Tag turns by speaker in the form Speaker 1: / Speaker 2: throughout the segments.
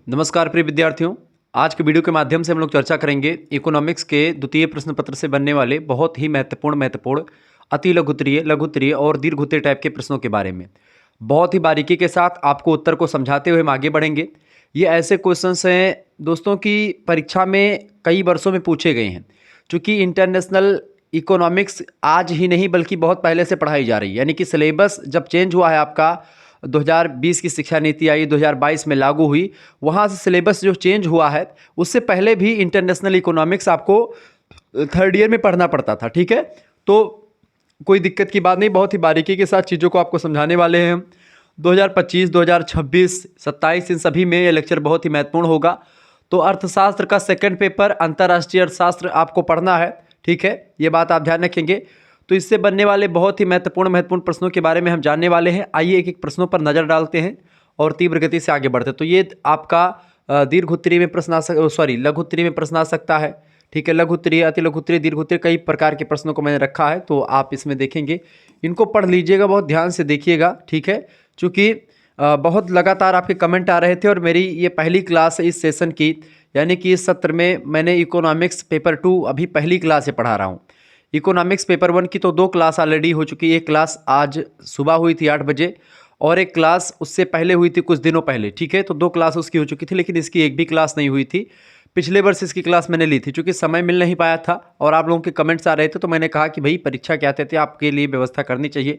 Speaker 1: नमस्कार प्रिय विद्यार्थियों। आज के वीडियो के माध्यम से हम लोग चर्चा करेंगे इकोनॉमिक्स के द्वितीय प्रश्न पत्र से बनने वाले बहुत ही महत्वपूर्ण अति लघुत्तरीय, लघुत्तरीय और दीर्घोत्तरीय टाइप के प्रश्नों के बारे में बहुत ही बारीकी के साथ आपको उत्तर को समझाते हुए हम आगे बढ़ेंगे। ये ऐसे क्वेश्चंस हैं दोस्तों की परीक्षा में कई वर्षों में पूछे गए हैं। चूँकि इंटरनेशनल इकोनॉमिक्स आज ही नहीं बल्कि बहुत पहले से पढ़ाई जा रही है, यानी कि सिलेबस जब चेंज हुआ है आपका 2020 की शिक्षा नीति आई, 2022 में लागू हुई, वहाँ से सिलेबस जो चेंज हुआ है उससे पहले भी इंटरनेशनल इकोनॉमिक्स आपको थर्ड ईयर में पढ़ना पड़ता था। ठीक है, तो कोई दिक्कत की बात नहीं, बहुत ही बारीकी के साथ चीज़ों को आपको समझाने वाले हैं हम। 2025, 2026, 27 इन सभी में ये लेक्चर बहुत ही महत्वपूर्ण होगा। तो अर्थशास्त्र का सेकंड पेपर अंतर्राष्ट्रीय अर्थशास्त्र आपको पढ़ना है। ठीक है, ये बात आप ध्यान रखेंगे। तो इससे बनने वाले बहुत ही महत्वपूर्ण प्रश्नों के बारे में हम जानने वाले हैं। आइए एक एक प्रश्नों पर नज़र डालते हैं और तीव्र गति से आगे बढ़ते हैं। तो ये आपका दीर्घोत्तरीय में प्रश्न लघुत्तरीय में प्रश्न आ सकता है। ठीक है, लघुत्तरीय, अति लघुत्तरीय, दीर्घोत्तरीय कई प्रकार के प्रश्नों को मैंने रखा है, तो आप इसमें देखेंगे, इनको पढ़ लीजिएगा, बहुत ध्यान से देखिएगा। ठीक है, चूँकि बहुत लगातार आपके कमेंट आ रहे थे और मेरी ये पहली क्लास है इस सेशन की, यानी कि इस सत्र में मैंने इकोनॉमिक्स पेपर 2 अभी पहली क्लास से पढ़ा रहा हूँ। इकोनॉमिक्स पेपर 1 की तो 2 क्लास ऑलरेडी हो चुकी है। एक क्लास आज सुबह हुई थी 8 बजे और एक क्लास उससे पहले हुई थी कुछ दिनों पहले। ठीक है, तो 2 क्लास उसकी हो चुकी थी, लेकिन इसकी एक भी क्लास नहीं हुई थी। पिछले वर्ष इसकी क्लास मैंने ली थी, चूँकि समय मिल नहीं पाया था और आप लोगों के कमेंट्स आ रहे थे, तो मैंने कहा कि भाई परीक्षा के आते थे, आपके लिए व्यवस्था करनी चाहिए।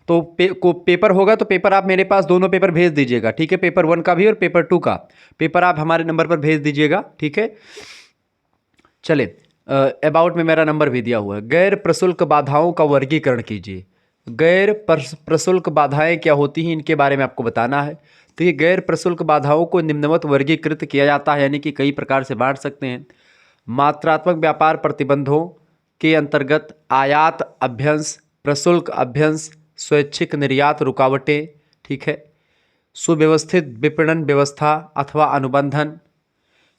Speaker 1: तो पेपर होगा तो पेपर आप मेरे पास दोनों पेपर भेज दीजिएगा। ठीक है, पेपर 1 का भी और पेपर 2 का पेपर आप हमारे नंबर पर भेज दीजिएगा। ठीक है, चले अबाउट में मेरा नंबर भी दिया हुआ है। गैर प्रशुल्क बाधाओं का वर्गीकरण कीजिए। गैर प्रशुल्क बाधाएं क्या होती हैं, इनके बारे में आपको बताना है। तो ये गैर प्रशुल्क बाधाओं को निम्नवत वर्गीकृत किया जाता है, यानी कि कई प्रकार से बांट सकते हैं। मात्रात्मक व्यापार प्रतिबंधों के अंतर्गत आयात अभ्यंश, प्रशुल्क अभ्यंश, स्वैच्छिक निर्यात रुकावटें, ठीक है, सुव्यवस्थित विपणन व्यवस्था अथवा अनुबंधन,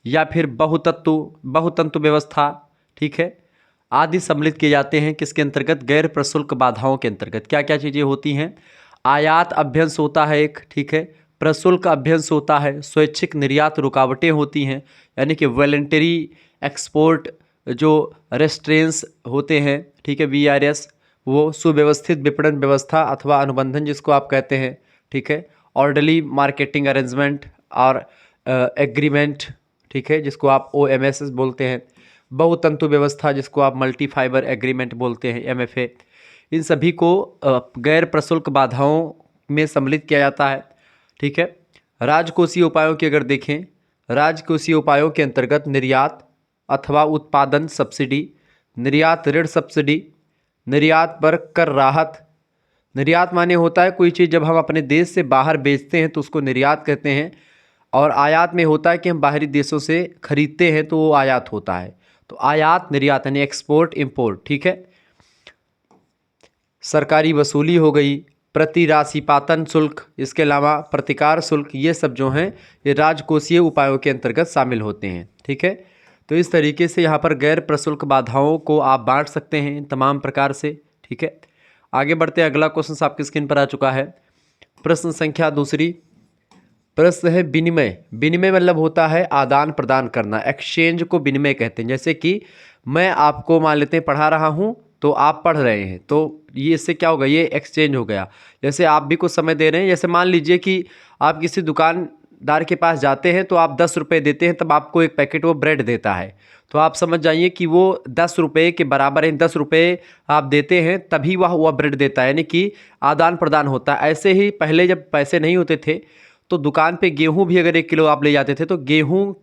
Speaker 1: या फिर बहुतंतु व्यवस्था, ठीक है, आदि सम्मिलित किए जाते हैं। किसके अंतर्गत? गैर प्रशुल्क बाधाओं के अंतर्गत। क्या क्या चीज़ें होती हैं? आयात अभ्यंश होता है एक, ठीक है, प्रशुल्क अभ्यंश होता है, स्वैच्छिक निर्यात रुकावटें होती हैं, यानी कि वॉलंटरी एक्सपोर्ट जो रेस्ट्रेंस होते हैं, ठीक है, VRS, वो सुव्यवस्थित विपणन व्यवस्था अथवा अनुबंधन जिसको आप कहते हैं, ठीक है, ऑर्डरली मार्केटिंग अरेंजमेंट और एग्रीमेंट, ठीक है, जिसको आप OMS बोलते हैं, बहुतंतु व्यवस्था जिसको आप मल्टी फाइबर एग्रीमेंट बोलते हैं, MFA। इन सभी को गैर प्रशुल्क बाधाओं में सम्मिलित किया जाता है। ठीक है, राजकोषीय उपायों की अगर देखें, राजकोषीय उपायों के अंतर्गत निर्यात अथवा उत्पादन सब्सिडी, निर्यात ऋण सब्सिडी, निर्यात पर कर राहत। निर्यात माने होता है कोई चीज़ जब हम अपने देश से बाहर बेचते हैं तो उसको निर्यात कहते हैं, और आयात में होता है कि हम बाहरी देशों से खरीदते हैं तो वो आयात होता है। तो आयात निर्यात यानी एक्सपोर्ट इंपोर्ट। ठीक है, सरकारी वसूली हो गई, प्रति राशिपातन शुल्क, इसके अलावा प्रतिकार शुल्क, ये सब जो हैं ये राजकोषीय उपायों के अंतर्गत शामिल होते हैं। ठीक है, तो इस तरीके से यहाँ पर गैर प्रशुल्क बाधाओं को आप बांट सकते हैं इन तमाम प्रकार से। ठीक है, आगे बढ़ते हैं। अगला क्वेश्चन आपकी स्क्रीन पर आ चुका है, प्रश्न संख्या 2। प्रश्न है विनिमय। विनिमय मतलब होता है आदान प्रदान करना, एक्सचेंज को विनिमय कहते हैं। जैसे कि मैं आपको मान लेते हैं पढ़ा रहा हूँ तो आप पढ़ रहे हैं, तो ये इससे क्या होगा, ये एक्सचेंज हो गया। जैसे आप भी कुछ समय दे रहे हैं, जैसे मान लीजिए कि आप किसी दुकानदार के पास जाते हैं तो आप 10 रुपये देते हैं, तब आपको एक पैकेट वो ब्रेड देता है, तो आप समझ जाइए कि वो 10 रुपये के बराबर है। 10 रुपये आप देते हैं तभी वह ब्रेड देता है, यानी कि आदान प्रदान होता है। ऐसे ही पहले जब पैसे नहीं होते थे तो दुकान पे गेहूं भी अगर 1 किलो आप ले जाते थे तो गेहूं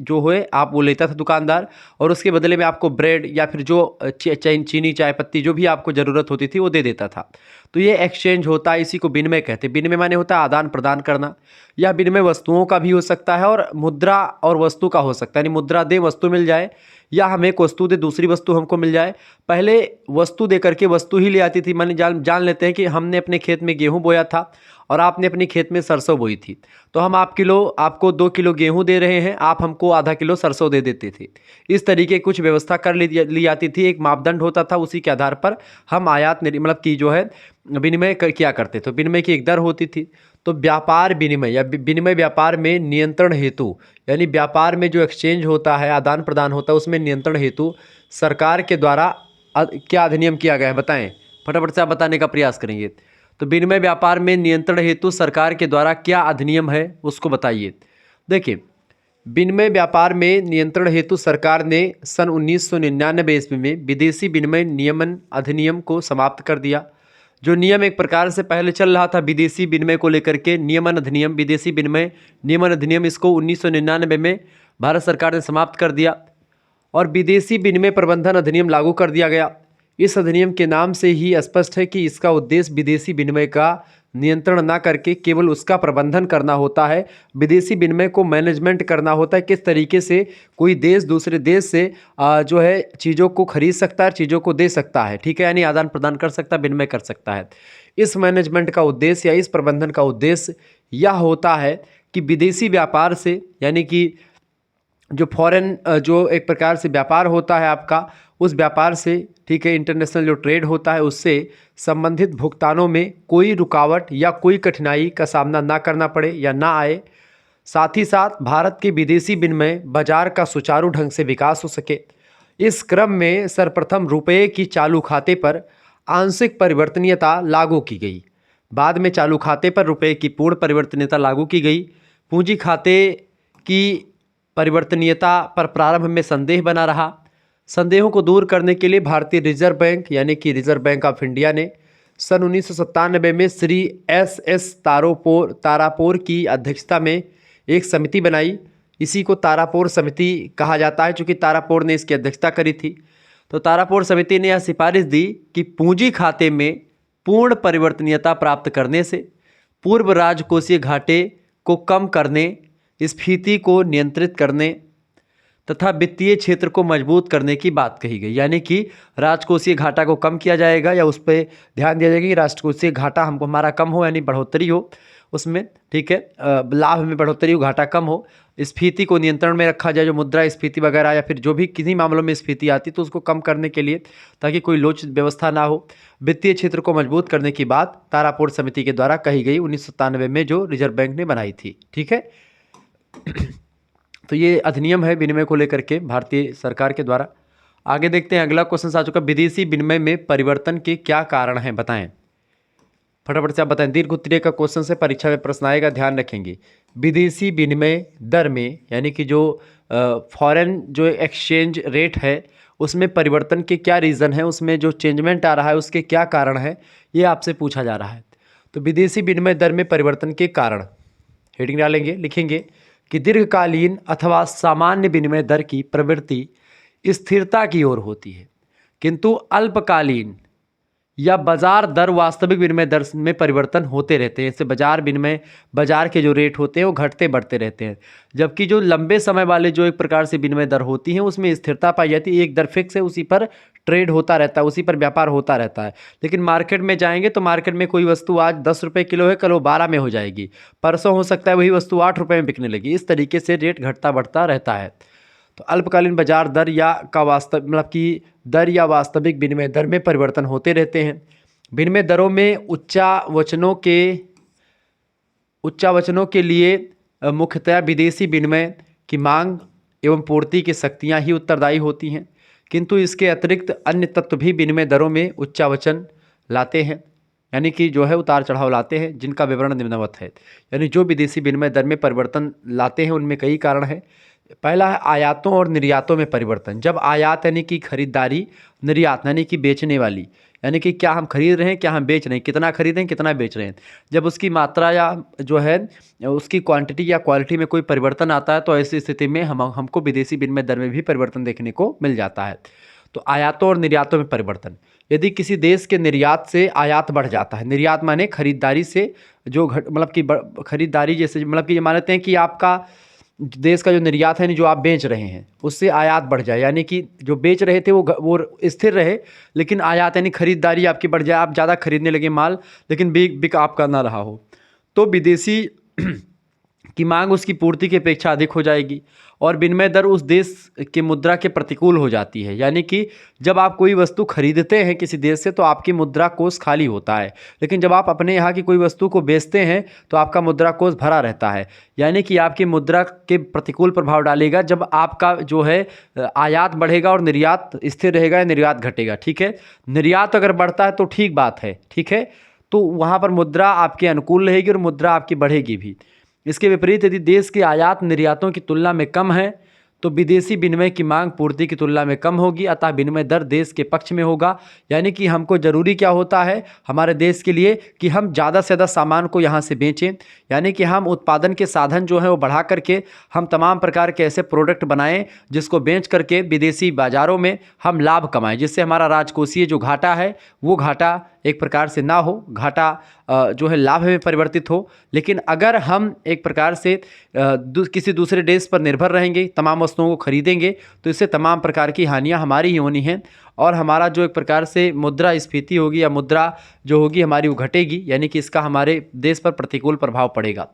Speaker 1: जो है आप वो लेता था दुकानदार, और उसके बदले में आपको ब्रेड या फिर जो चीनी, चाय पत्ती जो भी आपको ज़रूरत होती थी वो दे देता था। तो ये एक्सचेंज होता है, इसी को विनिमय कहते हैं। विनिमय माने होता है आदान प्रदान करना। या विनिमय वस्तुओं का भी हो सकता है और मुद्रा और वस्तु का हो सकता है, यानी मुद्रा दे वस्तु मिल जाए, या हम एक वस्तु दे दूसरी वस्तु हमको मिल जाए। पहले वस्तु दे करके वस्तु ही ले आती थी। मान जान लेते हैं कि हमने अपने खेत में गेहूँ बोया था और आपने अपने खेत में सरसों बोई थी, तो हम आपको 2 किलो गेहूं दे रहे हैं, आप हमको आधा किलो सरसों दे देते थे। इस तरीके कुछ व्यवस्था कर ली जाती थी, एक मापदंड होता था, उसी के आधार पर हम आयात मतलब की जो है विनिमय किया करते थे। विनिमय की एक दर होती थी। तो व्यापार विनिमय या विनिमय व्यापार में नियंत्रण हेतु, यानी व्यापार में जो एक्सचेंज होता है, आदान प्रदान होता है, उसमें नियंत्रण हेतु सरकार के द्वारा क्या अधिनियम किया गया है, बताएं। फटाफट से आप बताने का प्रयास करेंगे। तो विनिमय व्यापार में नियंत्रण हेतु सरकार के द्वारा क्या अधिनियम है उसको बताइए। देखिए, विनिमय व्यापार में नियंत्रण हेतु सरकार ने सन 1999 ईस्वी में विदेशी विनिमय नियमन अधिनियम को समाप्त कर दिया। जो नियम एक प्रकार से पहले चल रहा था विदेशी विनिमय को लेकर के, नियमन अधिनियम, विदेशी विनिमय नियमन अधिनियम, इसको 1999 में भारत सरकार ने समाप्त कर दिया और विदेशी विनिमय प्रबंधन अधिनियम लागू कर दिया गया। इस अधिनियम के नाम से ही स्पष्ट है कि इसका उद्देश्य विदेशी विनिमय का नियंत्रण ना करके केवल उसका प्रबंधन करना होता है। विदेशी विनिमय को मैनेजमेंट करना होता है, किस तरीके से कोई देश दूसरे देश से जो है चीज़ों को खरीद सकता है, चीज़ों को दे सकता है, ठीक है, यानी आदान प्रदान कर सकता है, विनिमय कर सकता है। इस मैनेजमेंट का उद्देश्य या इस प्रबंधन का उद्देश्य यह होता है कि विदेशी व्यापार से, यानी कि जो फॉरेन जो एक प्रकार से व्यापार होता है आपका, उस व्यापार से, ठीक है, इंटरनेशनल जो ट्रेड होता है उससे संबंधित भुगतानों में कोई रुकावट या कोई कठिनाई का सामना ना करना पड़े या ना आए। साथ ही साथ भारत के विदेशी विनिमय बाजार का सुचारू ढंग से विकास हो सके। इस क्रम में सर्वप्रथम रुपये की चालू खाते पर आंशिक परिवर्तनीयता लागू की गई। बाद में चालू खाते पर रुपये की पूर्ण परिवर्तनीयता लागू की गई। पूंजी खाते की परिवर्तनीयता पर प्रारंभ में संदेह बना रहा। संदेहों को दूर करने के लिए भारतीय रिजर्व बैंक, यानी कि रिजर्व बैंक ऑफ इंडिया ने सन 1997 में श्री एस तारापोर की अध्यक्षता में एक समिति बनाई। इसी को तारापोर समिति कहा जाता है, चूँकि तारापोर ने इसकी अध्यक्षता करी थी। तो तारापोर समिति ने यह सिफारिश दी कि पूंजी खाते में पूर्ण परिवर्तनीयता प्राप्त करने से पूर्व राजकोषीय घाटे को कम करने, स्फीति को नियंत्रित करने तथा वित्तीय क्षेत्र को मजबूत करने की बात कही गई। यानी कि राजकोषीय घाटा को कम किया जाएगा या उस पर ध्यान दिया जाएगा कि राजकोषीय घाटा हमको हमारा कम हो, यानी बढ़ोतरी हो उसमें, ठीक है, लाभ में बढ़ोतरी हो, घाटा कम हो। स्फीति को नियंत्रण में रखा जाए, जो मुद्रा स्फीति वगैरह या फिर जो भी किसी मामलों में स्फीति आती तो उसको कम करने के लिए, ताकि कोई लोच व्यवस्था ना हो। वित्तीय क्षेत्र को मजबूत करने की बात तारापोर समिति के द्वारा कही गई 1997 में, जो रिजर्व बैंक ने बनाई थी, ठीक है। तो ये अधिनियम है विनिमय को लेकर के भारतीय सरकार के द्वारा। आगे देखते हैं, अगला क्वेश्चन आ चुका, विदेशी विनिमय में परिवर्तन के क्या कारण हैं, बताएं। फटाफट से आप बताएं। दीर्घ उत्तरीय का क्वेश्चन से परीक्षा में प्रश्न आएगा, ध्यान रखेंगे। विदेशी विनिमय दर में, यानी कि जो फॉरेन जो एक्सचेंज रेट है उसमें परिवर्तन के क्या रीज़न है, उसमें जो चेंजमेंट आ रहा है उसके क्या कारण है, ये आपसे पूछा जा रहा है। तो विदेशी विनिमय दर में परिवर्तन के कारण हेडिंग डालेंगे, लिखेंगे कि दीर्घकालीन अथवा सामान्य विनिमय दर की प्रवृत्ति स्थिरता की ओर होती है, किंतु अल्पकालीन या बाजार दर वास्तविक विनिमय दर में परिवर्तन होते रहते हैं। इससे बाजार के जो रेट होते हैं वो घटते बढ़ते रहते हैं, जबकि जो लंबे समय वाले जो एक प्रकार से विनिमय दर होती हैं उसमें स्थिरता पाई जाती है। एक दर फिक्स है, उसी पर ट्रेड होता रहता है, उसी पर व्यापार होता रहता है। लेकिन मार्केट में जाएंगे तो मार्केट में कोई वस्तु आज 10 रुपये किलो है, कल वो 12 में हो जाएगी, परसों हो सकता है वही वस्तु 8 रुपये में बिकने लगी। इस तरीके से रेट घटता बढ़ता रहता है। तो अल्पकालीन बाजार दर या वास्तविक विनिमय दर में परिवर्तन होते रहते हैं। विनिमय दरों में उच्चावचनों के लिए मुख्यतः विदेशी विनिमय की मांग एवं पूर्ति की शक्तियाँ ही उत्तरदायी होती हैं, किंतु इसके अतिरिक्त अन्य तत्व भी विनिमय दरों में उच्चावचन लाते हैं, यानी कि जो है उतार चढ़ाव लाते हैं, जिनका विवरण निम्नवत है। यानी जो विदेशी विनिमय दर में परिवर्तन लाते हैं उनमें कई कारण हैं। पहला है आयातों और निर्यातों में परिवर्तन। जब आयात यानी कि खरीदारी, निर्यात यानी कि बेचने वाली, यानी कि क्या हम खरीद रहे हैं, क्या हम बेच रहे हैं, कितना खरीदें कितना बेच रहे हैं, जब उसकी मात्रा या जो है उसकी क्वांटिटी या क्वालिटी में कोई परिवर्तन आता है तो ऐसी स्थिति में हमको विदेशी विनिमय दर में भी परिवर्तन देखने को मिल जाता है। तो आयातों और निर्यातों में परिवर्तन, यदि किसी देश के निर्यात से आयात बढ़ जाता है, निर्यात माने खरीदारी से जो खरीदारी, जैसे मतलब कि ये मान लेते हैं कि आपका देश का जो निर्यात है, जो आप बेच रहे हैं उससे आयात बढ़ जाए, यानी कि जो बेच रहे थे वो स्थिर रहे, लेकिन आयात यानी खरीदारी आपकी बढ़ जाए, आप ज़्यादा खरीदने लगे माल, लेकिन बिक आपका ना रहा हो, तो विदेशी की मांग उसकी पूर्ति की अपेक्षा अधिक हो जाएगी और विनिमय दर उस देश के मुद्रा के प्रतिकूल हो जाती है। यानी कि जब आप कोई वस्तु खरीदते हैं किसी देश से तो आपकी मुद्रा कोष खाली होता है, लेकिन जब आप अपने यहाँ की कोई वस्तु को बेचते हैं तो आपका मुद्रा कोष भरा रहता है। यानी कि आपकी मुद्रा के प्रतिकूल प्रभाव डालेगा जब आपका जो है आयात बढ़ेगा और निर्यात स्थिर रहेगा या निर्यात घटेगा। ठीक है, निर्यात अगर बढ़ता है तो ठीक बात है, ठीक है, तो वहाँ पर मुद्रा आपके अनुकूल रहेगी और मुद्रा आपकी बढ़ेगी भी। इसके विपरीत यदि देश के आयात निर्यातों की तुलना में कम है तो विदेशी विनिमय की मांग पूर्ति की तुलना में कम होगी, अतः विनिमय दर देश के पक्ष में होगा। यानी कि हमको ज़रूरी क्या होता है हमारे देश के लिए कि हम ज़्यादा से ज़्यादा सामान को यहाँ से बेचें, यानी कि हम उत्पादन के साधन जो है वो बढ़ा करके हम तमाम प्रकार के ऐसे प्रोडक्ट बनाएं जिसको बेच करके विदेशी बाज़ारों में हम लाभ कमाएं, जिससे हमारा राजकोषीय जो घाटा है वो घाटा एक प्रकार से ना हो, घाटा जो है लाभ में परिवर्तित हो। लेकिन अगर हम एक प्रकार से किसी दूसरे देश पर निर्भर रहेंगे, तमाम वस्तुओं को खरीदेंगे, तो इससे तमाम प्रकार की हानियां हमारी ही होनी हैं और हमारा जो एक प्रकार से मुद्रा स्फीति होगी या मुद्रा जो होगी हमारी वो घटेगी, यानी कि इसका हमारे देश पर प्रतिकूल प्रभाव पड़ेगा।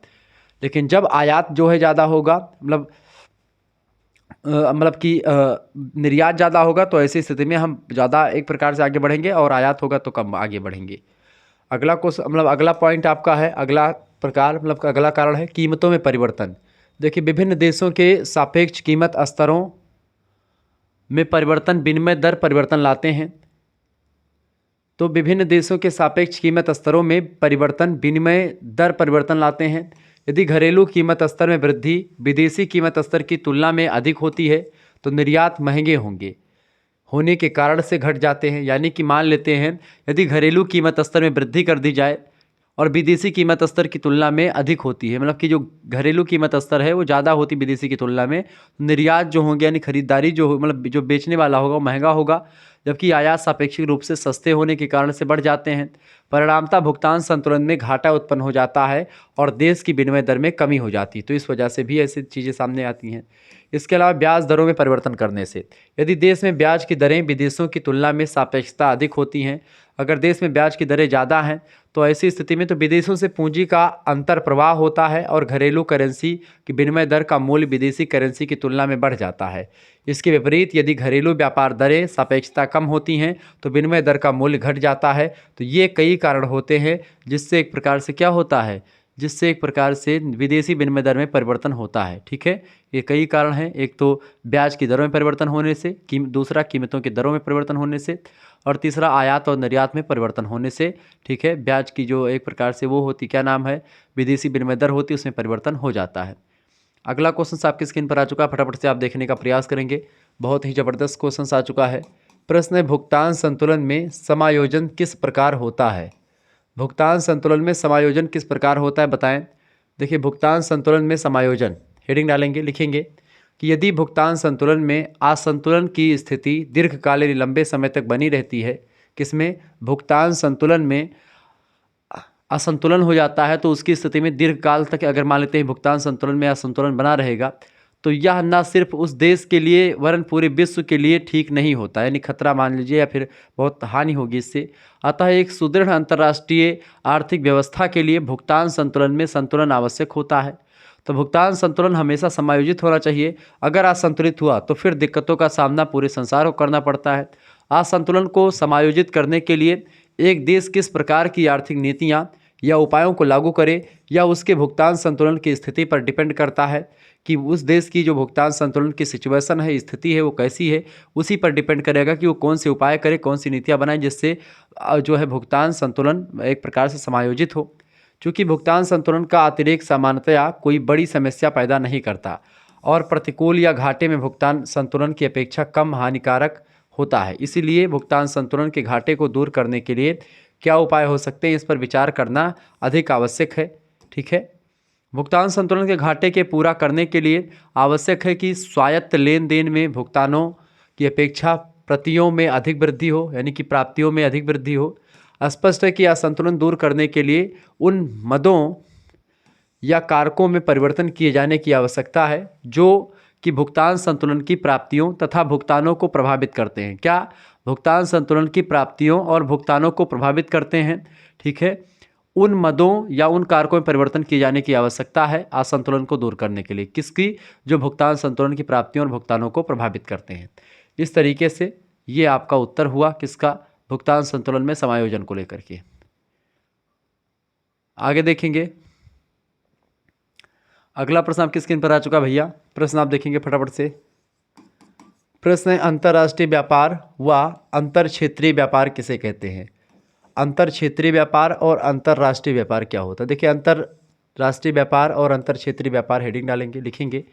Speaker 1: लेकिन जब आयात जो है ज़्यादा होगा, मतलब कि निर्यात ज़्यादा होगा, तो ऐसी स्थिति में हम ज़्यादा एक प्रकार से आगे बढ़ेंगे और आयात होगा तो कम आगे बढ़ेंगे। अगला क्वेश्चन अगला पॉइंट आपका है, अगला प्रकार अगला कारण है कीमतों में परिवर्तन। देखिए, विभिन्न देशों के सापेक्ष कीमत स्तरों में परिवर्तन विनिमय दर परिवर्तन लाते हैं। तो विभिन्न देशों के सापेक्ष कीमत स्तरों में परिवर्तन विनिमय दर परिवर्तन लाते हैं। यदि घरेलू कीमत स्तर में वृद्धि विदेशी कीमत स्तर की तुलना में अधिक होती है तो निर्यात महंगे होने के कारण से घट जाते हैं। यानी कि मान लेते हैं यदि घरेलू कीमत स्तर में वृद्धि कर दी जाए और विदेशी कीमत स्तर की तुलना में अधिक होती है, मतलब कि जो घरेलू कीमत स्तर है वो ज़्यादा होती विदेशी की तुलना में, निर्यात जो होंगे यानी खरीदारी जो मतलब जो बेचने वाला होगा वो महंगा होगा, जबकि आयात सापेक्षिक रूप से सस्ते होने के कारण से बढ़ जाते हैं। परिणामतः भुगतान संतुलन में घाटा उत्पन्न हो जाता है और देश की विनिमय दर में कमी हो जाती है। तो इस वजह से भी ऐसी चीज़ें सामने आती हैं। इसके अलावा ब्याज दरों में परिवर्तन करने से, यदि देश में ब्याज की दरें विदेशों की तुलना में सापेक्षता अधिक होती हैं, अगर देश में ब्याज की दरें ज़्यादा हैं तो ऐसी स्थिति में तो विदेशों से पूंजी का अंतर प्रवाह होता है और घरेलू करेंसी की विनिमय दर का मूल्य विदेशी करेंसी की तुलना में बढ़ जाता है। इसके विपरीत यदि घरेलू व्यापार दरें सापेक्षता कम होती हैं तो विनिमय दर का मूल्य घट जाता है। तो ये कई कारण होते हैं जिससे एक प्रकार से क्या होता है, जिससे एक प्रकार से विदेशी विनिमय दर में परिवर्तन होता है। ठीक है, ये कई कारण हैं। एक तो ब्याज की दरों में परिवर्तन होने से, दूसरा कीमतों की दरों में परिवर्तन होने से, और तीसरा आयात और निर्यात में परिवर्तन होने से। ठीक है, ब्याज की जो एक प्रकार से वो होती क्या नाम है विदेशी विनिमय दर होती उसमें परिवर्तन हो जाता है। अगला क्वेश्चन आपकी स्क्रीन पर आ चुका है, फटाफट से आप देखने का प्रयास करेंगे। बहुत ही ज़बरदस्त क्वेश्चन आ चुका है। प्रश्न है, भुगतान संतुलन में समायोजन किस प्रकार होता है? भुगतान संतुलन में समायोजन किस प्रकार होता है बताएं। देखिए, भुगतान संतुलन में समायोजन हेडिंग डालेंगे, लिखेंगे कि यदि भुगतान संतुलन में असंतुलन की स्थिति दीर्घकालीन लंबे समय तक बनी रहती है, किसमें? भुगतान संतुलन में असंतुलन हो जाता है तो उसकी स्थिति में दीर्घकाल तक अगर मान लेते हैं भुगतान संतुलन में असंतुलन बना रहेगा तो यह न सिर्फ उस देश के लिए वरन पूरे विश्व के लिए ठीक नहीं होता, यानी खतरा मान लीजिए या फिर बहुत हानि होगी इससे। अतः एक सुदृढ़ अंतर्राष्ट्रीय आर्थिक व्यवस्था के लिए भुगतान संतुलन में संतुलन आवश्यक होता है। तो भुगतान संतुलन हमेशा समायोजित होना चाहिए। अगर असंतुलित हुआ तो फिर दिक्कतों का सामना पूरे संसार को करना पड़ता है। असंतुलन को समायोजित करने के लिए एक देश किस प्रकार की आर्थिक नीतियाँ या उपायों को लागू करे या उसके भुगतान संतुलन की स्थिति पर डिपेंड करता है कि उस देश की जो भुगतान संतुलन की सिचुएशन है, स्थिति है, वो कैसी है, उसी पर डिपेंड करेगा कि वो कौन से उपाय करे, कौन सी नीतियाँ बनाए जिससे जो है भुगतान संतुलन एक प्रकार से समायोजित हो। चूँकि भुगतान संतुलन का अतिरेक सामान्यतया कोई बड़ी समस्या पैदा नहीं करता और प्रतिकूल या घाटे में भुगतान संतुलन की अपेक्षा कम हानिकारक होता है। इसीलिए भुगतान संतुलन के घाटे को दूर करने के लिए क्या उपाय हो सकते हैं, इस पर विचार करना अधिक आवश्यक है। ठीक है, भुगतान संतुलन के घाटे के पूरा करने के लिए आवश्यक है कि स्वायत्त लेन देन में भुगतानों की अपेक्षा प्रतियों में अधिक वृद्धि हो, यानी कि प्राप्तियों में अधिक वृद्धि हो। स्पष्ट है कि असंतुलन दूर करने के लिए उन मदों या कारकों में परिवर्तन किए जाने की आवश्यकता है जो कि भुगतान संतुलन की प्राप्तियों तथा भुगतानों को प्रभावित करते हैं। क्या? भुगतान संतुलन की प्राप्तियों और भुगतानों को प्रभावित करते हैं। ठीक है, उन मदों या उन कारकों में परिवर्तन किए जाने की आवश्यकता है असंतुलन को दूर करने के लिए। किसकी? जो भुगतान संतुलन की प्राप्तियों और भुगतानों को प्रभावित करते हैं। इस तरीके से ये आपका उत्तर हुआ किसका? भुगतान संतुलन में समायोजन को लेकर के। आगे देखेंगे, अगला प्रश्न आपकी स्क्रीन पर आ चुका भैया। प्रश्न आप देखेंगे फटाफट से। प्रश्न है, अंतर्राष्ट्रीय व्यापार व अंतर क्षेत्रीय व्यापार किसे कहते हैं? अंतर क्षेत्रीय व्यापार और अंतर्राष्ट्रीय व्यापार क्या होता है? देखिए, अंतर्राष्ट्रीय व्यापार और अंतर क्षेत्रीय व्यापार हेडिंग डालेंगे, लिखेंगे,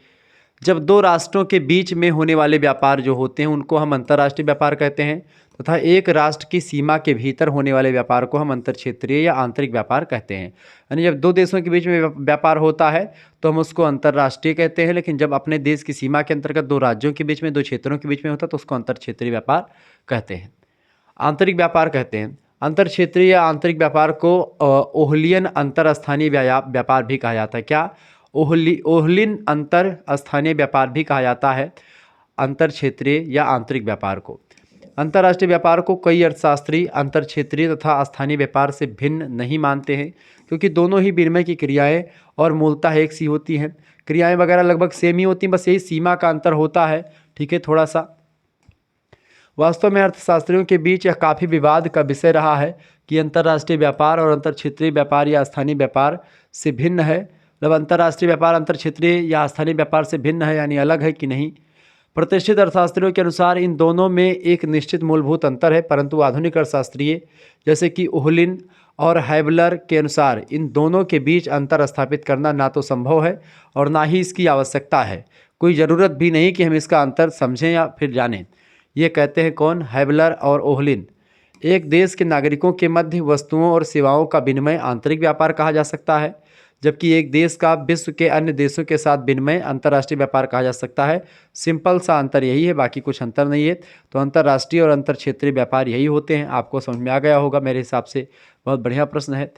Speaker 1: जब दो राष्ट्रों के बीच में होने वाले व्यापार जो होते हैं उनको हम अंतर्राष्ट्रीय व्यापार कहते हैं, तथा एक राष्ट्र की सीमा के भीतर होने वाले व्यापार को हम अंतर क्षेत्रीय या आंतरिक व्यापार कहते हैं। यानी जब दो देशों के बीच में व्यापार होता है तो हम उसको अंतर्राष्ट्रीय कहते हैं, लेकिन जब अपने देश की सीमा के अंतर्गत दो राज्यों के बीच में, दो क्षेत्रों के बीच में होता है तो उसको अंतर क्षेत्रीय व्यापार कहते हैं, आंतरिक व्यापार कहते हैं। अंतर क्षेत्रीय या आंतरिक व्यापार को ओहलियन अंतर स्थानीय व्यापार भी कहा जाता है। क्या? ओहलिन अंतर स्थानीय व्यापार भी कहा जाता है अंतर क्षेत्रीय या आंतरिक व्यापार को। अंतर्राष्ट्रीय व्यापार को कई अर्थशास्त्री अंतर क्षेत्रीय तथा स्थानीय व्यापार से भिन्न नहीं मानते हैं, क्योंकि दोनों ही विनिमय की क्रियाएं और मूलतः एक सी होती हैं। क्रियाएं वगैरह लगभग सेम ही होती हैं, बस यही सीमा का अंतर होता है, ठीक है, थोड़ा सा। वास्तव में अर्थशास्त्रियों के बीच यह काफ़ी विवाद का विषय रहा है कि अंतर्राष्ट्रीय व्यापार और अंतर क्षेत्रीय व्यापार या स्थानीय व्यापार से भिन्न है। मतलब अंतर्राष्ट्रीय व्यापार अंतर क्षेत्रीय या स्थानीय व्यापार से भिन्न है, यानी अलग है कि नहीं। प्रतिष्ठित अर्थशास्त्रियों के अनुसार इन दोनों में एक निश्चित मूलभूत अंतर है, परंतु आधुनिक अर्थशास्त्रीय जैसे कि ओहलिन और हैबलर के अनुसार इन दोनों के बीच अंतर स्थापित करना ना तो संभव है और ना ही इसकी आवश्यकता है। कोई ज़रूरत भी नहीं कि हम इसका अंतर समझें या फिर जानें। ये कहते हैं कौन? हैबलर और ओहलिन। एक देश के नागरिकों के मध्य वस्तुओं और सेवाओं का विनिमय आंतरिक व्यापार कहा जा सकता है, जबकि एक देश का विश्व के अन्य देशों के साथ विनिमय अंतर्राष्ट्रीय व्यापार कहा जा सकता है। सिंपल सा अंतर यही है, बाकी कुछ अंतर नहीं है। तो अंतर्राष्ट्रीय और अंतर क्षेत्रीय व्यापार यही होते हैं। आपको समझ में आ गया होगा मेरे हिसाब से। बहुत बढ़िया प्रश्न है।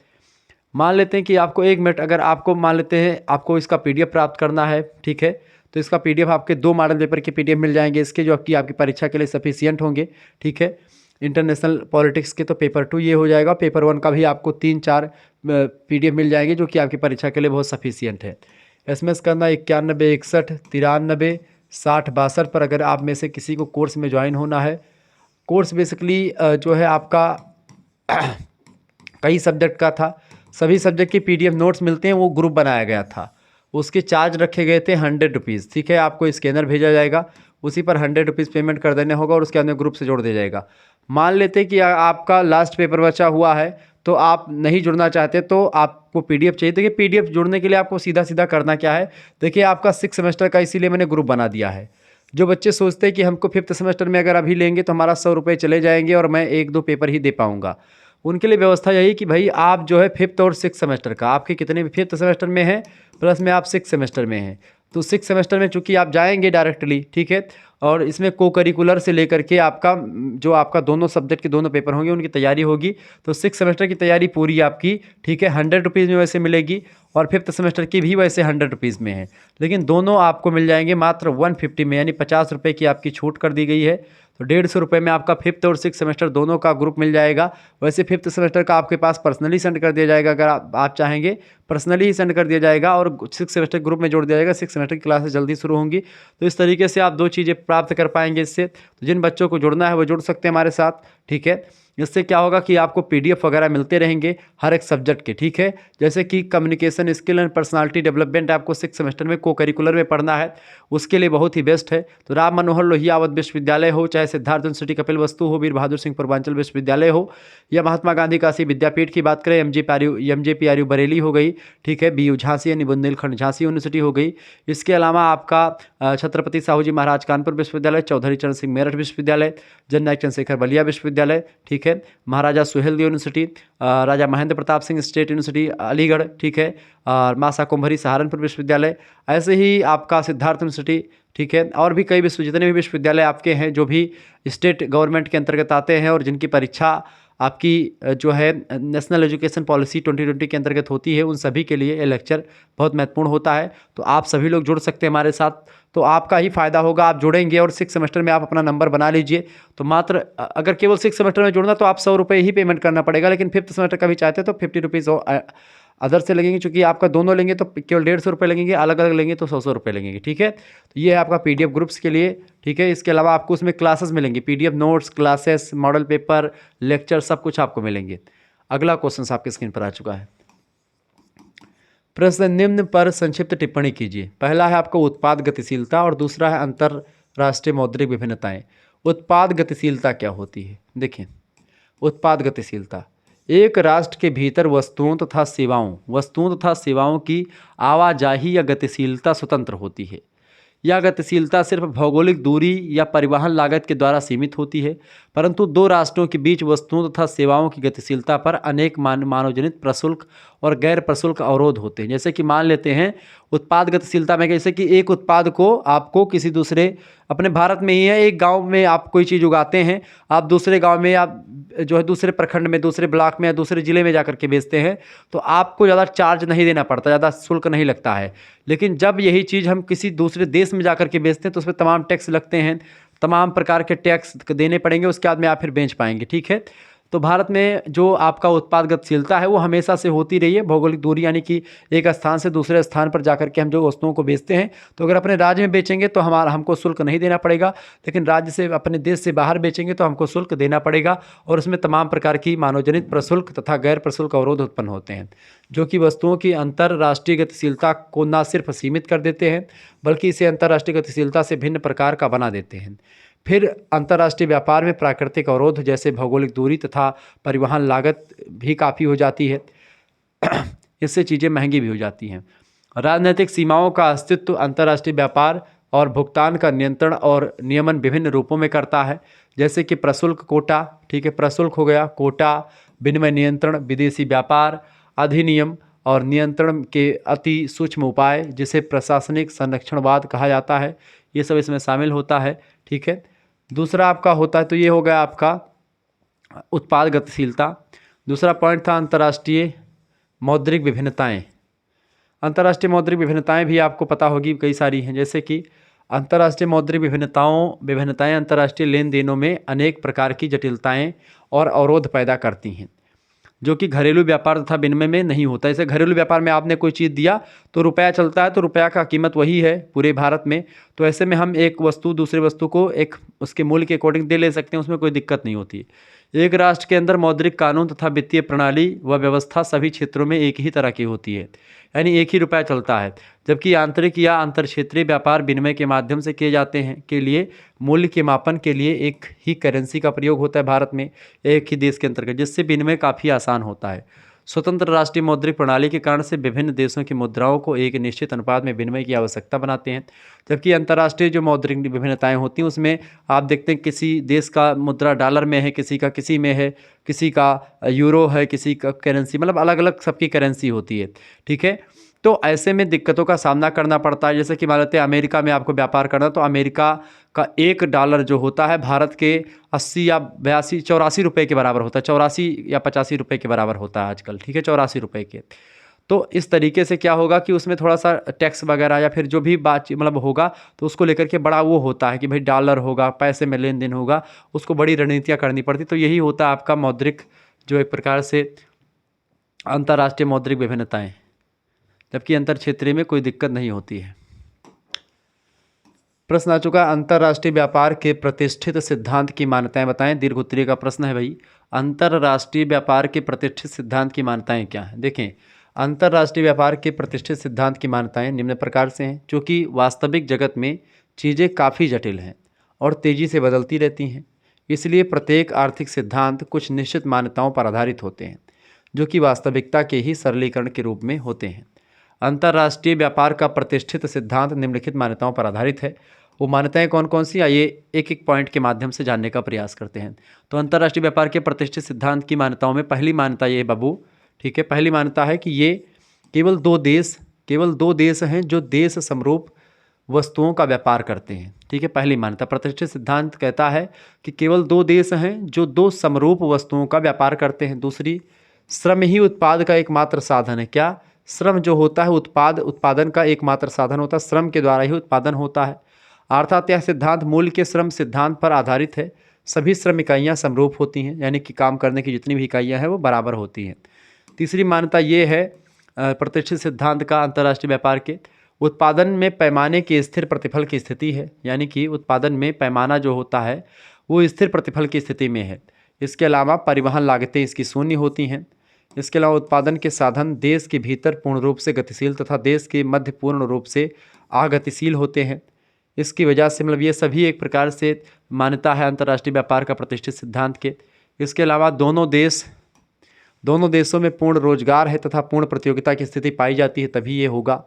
Speaker 1: मान लेते हैं कि आपको 1 मिनट, अगर आपको मान लेते हैं आपको इसका PDF प्राप्त करना है, ठीक है, तो इसका PDF आपके 2 मॉडल पेपर के PDF मिल जाएंगे इसके, जो आपकी परीक्षा के लिए सफिशियंट होंगे, ठीक है। इंटरनेशनल पॉलिटिक्स के तो पेपर 2 ये हो जाएगा, पेपर 1 का भी आपको 3-4 PDF मिल जाएंगे, जो कि आपकी परीक्षा के लिए बहुत सफिशियंट है। SMS करना 91 61 93 60 62 पर। अगर आप में से किसी को कोर्स में ज्वाइन होना है, कोर्स बेसिकली जो है आपका कई सब्जेक्ट का था, सभी सब्जेक्ट के PDF नोट्स मिलते हैं, वो ग्रुप बनाया गया था, उसके चार्ज रखे गए थे 100 रुपीज़, ठीक है। आपको स्कैनर भेजा जाएगा, उसी पर 100 रुपीज़ पेमेंट कर देना होगा और उसके अंदर ग्रुप से जोड़ दिया जाएगा। मान लेते हैं कि आपका लास्ट पेपर बचा हुआ है, तो आप नहीं जुड़ना चाहते, तो आपको PDF चाहिए। देखिए, PDF जुड़ने के लिए आपको सीधा सीधा करना क्या है, देखिए आपका 6 सेमेस्टर का इसीलिए मैंने ग्रुप बना दिया है। जो बच्चे सोचते हैं कि हमको 5th सेमेस्टर में अगर अभी लेंगे तो हमारा 100 रुपये चले जाएंगे और मैं 1-2 पेपर ही दे पाऊँगा, उनके लिए व्यवस्था यही कि भाई आप जो है 5th और 6th सेमेस्टर का, आपके कितने भी 5th सेमेस्टर में हैं प्लस में आप 6th सेमेस्टर में हैं, तो 6th सेमेस्टर में चूंकि आप जाएंगे डायरेक्टली, ठीक है, और इसमें को करिकुलर से लेकर के आपका जो आपका दोनों सब्जेक्ट के दोनों पेपर होंगे उनकी तैयारी होगी, तो 6th सेमेस्टर की तैयारी पूरी आपकी, ठीक है, 100 रुपीज़ में वैसे मिलेगी और 5th सेमेस्टर की भी वैसे 100 रुपीज़ में है, लेकिन दोनों आपको मिल जाएंगे मात्र 150 में, यानी 50 रुपये की आपकी छूट कर दी गई है। तो 150 रुपये में आपका 5th और 6th सेमेस्टर दोनों का ग्रुप मिल जाएगा। वैसे 5th सेमेस्टर का आपके पास पर्सनली सेंड कर दिया जाएगा, अगर आप चाहेंगे पर्सनली ही सेंड कर दिया जाएगा और 6th सेमेस्टर ग्रुप में जोड़ दिया जाएगा। 6th सेमेस्टर की क्लासेस जल्दी शुरू होंगी, तो इस तरीके से आप 2 चीज़ें प्राप्त कर पाएंगे इससे। तो जिन बच्चों को जुड़ना है वो जुड़ सकते हैं हमारे साथ, ठीक है। इससे क्या होगा कि आपको PDF वगैरह मिलते रहेंगे हर एक सब्जेक्ट के, ठीक है। जैसे कि communication skill and personality development आपको 6th सेमेस्टर में को करिकुलर में पढ़ना है, उसके लिए बहुत ही बेस्ट है। तो राम मनोहर लोहिया अवध विश्वविद्यालय हो, चाहे सिद्धार्थ यूनिवर्सिटी कपिलवस्तु हो, वीर बहादुर सिंह पूर्वांचल विश्वविद्यालय हो, या महात्मा गांधी काशी विद्यापीठ की बात करें, MJPRU बरेली हो गई, ठीक है, BU झांसी यानी बुंदेलखंड झांसी यूनिवर्सिटी हो गई। इसके अलावा आपका छत्रपति साहू जी महाराज कानपुर विश्वविद्यालय, चौधरी चरण सिंह मेरठ विश्वविद्यालय, जननायक चंद्रशेखर बलिया विश्वविद्यालय, ठीक है, महाराजा सुहेलदेव यूनिवर्सिटी, राजा महेंद्र प्रताप सिंह स्टेट यूनिवर्सिटी अलीगढ़, ठीक है, और मासा कुंभरी सहारनपुर विश्वविद्यालय, ऐसे ही आपका सिद्धार्थ यूनिवर्सिटी, ठीक है, और भी कई जितने भी विश्वविद्यालय आपके हैं जो भी स्टेट गवर्नमेंट के अंतर्गत आते हैं और जिनकी परीक्षा आपकी जो है नेशनल एजुकेशन पॉलिसी 2020 के अंतर्गत होती है, उन सभी के लिए ये लेक्चर बहुत महत्वपूर्ण होता है। तो आप सभी लोग जुड़ सकते हैं हमारे साथ, तो आपका ही फायदा होगा। आप जुड़ेंगे और 6 सेमेस्टर में आप अपना नंबर बना लीजिए। तो मात्र अगर केवल 6 सेमेस्टर में जुड़ना तो आप 100 रुपये ही पेमेंट करना पड़ेगा, लेकिन 5th सेमेस्टर का भी चाहते तो 50 रुपीज़ अदर से लगेंगे। चूंकि आपका दोनों लेंगे तो केवल 150 रुपये लगेंगे, अलग अलग लेंगे तो 100 रुपये लगेंगे। ठीक है, तो ये है आपका PDF ग्रुप्स के लिए। ठीक है, इसके अलावा आपको उसमें क्लासेस मिलेंगी, PDF notes, classes, model paper, lecture, सब कुछ आपको मिलेंगे। अगला क्वेश्चन आपकी स्क्रीन पर आ चुका है। प्रश्न निम्न पर संक्षिप्त टिप्पणी कीजिए। पहला है आपको उत्पाद गतिशीलता और दूसरा है अंतरराष्ट्रीय मौद्रिक विभिन्नताएं। उत्पाद गतिशीलता क्या होती है? देखिए, उत्पाद गतिशीलता एक राष्ट्र के भीतर वस्तुओं तथा सेवाओं की आवाजाही या गतिशीलता स्वतंत्र होती है। यह गतिशीलता सिर्फ भौगोलिक दूरी या परिवहन लागत के द्वारा सीमित होती है, परंतु दो राष्ट्रों के बीच वस्तुओं तथा सेवाओं की गतिशीलता पर अनेक मानवजनित प्रशुल्क और गैर प्रशुल्क अवरोध होते हैं। जैसे कि मान लेते हैं उत्पाद गतिशीलता में, जैसे कि एक उत्पाद को आपको किसी दूसरे, अपने भारत में ही है, एक गांव में आप कोई चीज़ उगाते हैं, आप दूसरे गांव में, आप जो है दूसरे प्रखंड में, दूसरे ब्लॉक में या दूसरे ज़िले में जाकर के बेचते हैं, तो आपको ज़्यादा चार्ज नहीं देना पड़ता, ज़्यादा शुल्क नहीं लगता है। लेकिन जब यही चीज़ हम किसी दूसरे देश में जाकर के बेचते हैं तो उसमें तमाम टैक्स लगते हैं, तमाम प्रकार के टैक्स देने पड़ेंगे, उसके बाद में आप फिर बेच पाएंगे। ठीक है, तो भारत में जो आपका उत्पाद गतिशीलता है वो हमेशा से होती रही है। भौगोलिक दूरी यानी कि एक स्थान से दूसरे स्थान पर जाकर के हम जो वस्तुओं को बेचते हैं, तो अगर अपने राज्य में बेचेंगे तो हमको शुल्क नहीं देना पड़ेगा, लेकिन राज्य से, अपने देश से बाहर बेचेंगे तो हमको शुल्क देना पड़ेगा। और उसमें तमाम प्रकार की मानवजनित प्रशुल्क तथा गैर प्रशुल्क अवरोध उत्पन्न होते हैं, जो कि वस्तुओं की अंतर्राष्ट्रीय गतिशीलता को न सिर्फ सीमित कर देते हैं बल्कि इसे अंतर्राष्ट्रीय गतिशीलता से भिन्न प्रकार का बना देते हैं। फिर अंतर्राष्ट्रीय व्यापार में प्राकृतिक अवरोध जैसे भौगोलिक दूरी तथा परिवहन लागत भी काफ़ी हो जाती है, इससे चीज़ें महंगी भी हो जाती हैं। राजनीतिक सीमाओं का अस्तित्व अंतर्राष्ट्रीय व्यापार और भुगतान का नियंत्रण और नियमन विभिन्न रूपों में करता है, जैसे कि प्रशुल्क कोटा, ठीक है, प्रशुल्क हो गया, कोटा, विनिमय नियंत्रण, विदेशी व्यापार अधिनियम और नियंत्रण के अति सूक्ष्म उपाय जिसे प्रशासनिक संरक्षणवाद कहा जाता है, ये सब इसमें शामिल होता है। ठीक है, दूसरा आपका होता है, तो ये हो गया आपका उत्पाद गतिशीलता। दूसरा पॉइंट था अंतर्राष्ट्रीय मौद्रिक विभिन्नताएं। अंतर्राष्ट्रीय मौद्रिक विभिन्नताएं भी आपको पता होगी, कई सारी हैं, जैसे कि अंतर्राष्ट्रीय मौद्रिक विभिन्नताएं अंतर्राष्ट्रीय लेन देनों में अनेक प्रकार की जटिलताएं और अवरोध पैदा करती हैं, जो कि घरेलू व्यापार तथा विनिमय में नहीं होता। जैसे घरेलू व्यापार में आपने कोई चीज़ दिया तो रुपया चलता है, तो रुपया का कीमत वही है पूरे भारत में, तो ऐसे में हम एक वस्तु दूसरे वस्तु को एक उसके मूल्य के अकॉर्डिंग दे ले सकते हैं, उसमें कोई दिक्कत नहीं होती है। एक राष्ट्र के अंदर मौद्रिक कानून तथा वित्तीय प्रणाली व व्यवस्था सभी क्षेत्रों में एक ही तरह की होती है, यानी एक ही रुपया चलता है, जबकि आंतरिक या अंतर क्षेत्रीय व्यापार विनिमय के माध्यम से किए जाते हैं के लिए मूल्य के मापन के लिए एक ही करेंसी का प्रयोग होता है भारत में, एक ही देश के अंतर्गत, जिससे विनिमय काफ़ी आसान होता है। स्वतंत्र राष्ट्रीय मौद्रिक प्रणाली के कारण से विभिन्न देशों की मुद्राओं को एक निश्चित अनुपात में विनिमय की आवश्यकता बनाते हैं, जबकि अंतर्राष्ट्रीय जो मौद्रिक विभिन्नताएं होती हैं उसमें आप देखते हैं किसी देश का मुद्रा डॉलर में है, किसी का किसी में है, किसी का यूरो है, किसी का करेंसी, मतलब अलग अलग सबकी करेंसी होती है। ठीक है, तो ऐसे में दिक्कतों का सामना करना पड़ता है। जैसे कि मान लेते हैं अमेरिका में आपको व्यापार करना, तो अमेरिका का $1 जो होता है भारत के 80 या 84 रुपये के बराबर होता है, 84 या 85 रुपये के बराबर होता है आजकल। ठीक है, 84 रुपये के। तो इस तरीके से क्या होगा कि उसमें थोड़ा सा टैक्स वगैरह या फिर जो भी बात मतलब होगा, तो उसको लेकर के बड़ा वो होता है कि भाई डॉलर होगा, पैसे में लेन देन होगा, उसको बड़ी रणनीतियाँ करनी पड़ती। तो यही होता है आपका मौद्रिक, जो एक प्रकार से अंतर्राष्ट्रीय मौद्रिक विभिन्नताएँ, जबकि अंतर क्षेत्रीय में कोई दिक्कत नहीं होती है। प्रश्न आ चुका, अंतर्राष्ट्रीय व्यापार के प्रतिष्ठित सिद्धांत की मान्यताएं बताएं। दीर्घ उत्तरीय का प्रश्न है भाई, अंतर्राष्ट्रीय व्यापार के प्रतिष्ठित सिद्धांत की मान्यताएं क्या हैं? देखें, अंतर्राष्ट्रीय व्यापार के प्रतिष्ठित सिद्धांत की मान्यताएं निम्न प्रकार से हैं, क्योंकि वास्तविक जगत में चीज़ें काफ़ी जटिल हैं और तेज़ी से बदलती रहती हैं, इसलिए प्रत्येक आर्थिक सिद्धांत कुछ निश्चित मान्यताओं पर आधारित होते हैं, जो कि वास्तविकता के ही सरलीकरण के रूप में होते हैं। अंतर्राष्ट्रीय व्यापार का प्रतिष्ठित सिद्धांत निम्नलिखित मान्यताओं पर आधारित है। वो मान्यताएं कौन कौन सी, आइए एक एक पॉइंट के माध्यम से जानने का प्रयास करते हैं। तो अंतर्राष्ट्रीय व्यापार के प्रतिष्ठित सिद्धांत की मान्यताओं में पहली मान्यता ये बाबू, ठीक है, पहली मान्यता है कि ये केवल दो देश हैं जो देश समरूप वस्तुओं का व्यापार करते हैं। ठीक है, पहली मान्यता। प्रतिष्ठित सिद्धांत कहता है कि केवल दो देश हैं जो दो समरूप वस्तुओं का व्यापार करते हैं। दूसरी, श्रम ही उत्पाद का एकमात्र साधन है। क्या? श्रम जो होता है उत्पादन का एकमात्र साधन होता है, श्रम के द्वारा ही उत्पादन होता है। अर्थात यह सिद्धांत मूल के श्रम सिद्धांत पर आधारित है। सभी श्रम इकाइयाँ समरूप होती हैं, यानी कि काम करने की जितनी भी इकाइयाँ हैं वो बराबर होती हैं। तीसरी मान्यता ये है प्रतिष्ठित सिद्धांत का अंतर्राष्ट्रीय व्यापार के, उत्पादन में पैमाने के स्थिर प्रतिफल की स्थिति है, यानी कि उत्पादन में पैमाना जो होता है वो स्थिर प्रतिफल की स्थिति में है। इसके अलावा परिवहन लागतें इसकी शून्य होती हैं। इसके अलावा उत्पादन के साधन देश के भीतर पूर्ण रूप से गतिशील तथा देश के मध्य पूर्ण रूप से अगतिशील होते हैं। इसकी वजह से मतलब ये सभी एक प्रकार से मान्यता है अंतर्राष्ट्रीय व्यापार का प्रतिष्ठित सिद्धांत के। इसके अलावा दोनों देशों में पूर्ण रोजगार है तथा पूर्ण प्रतियोगिता की स्थिति पाई जाती है, तभी ये होगा।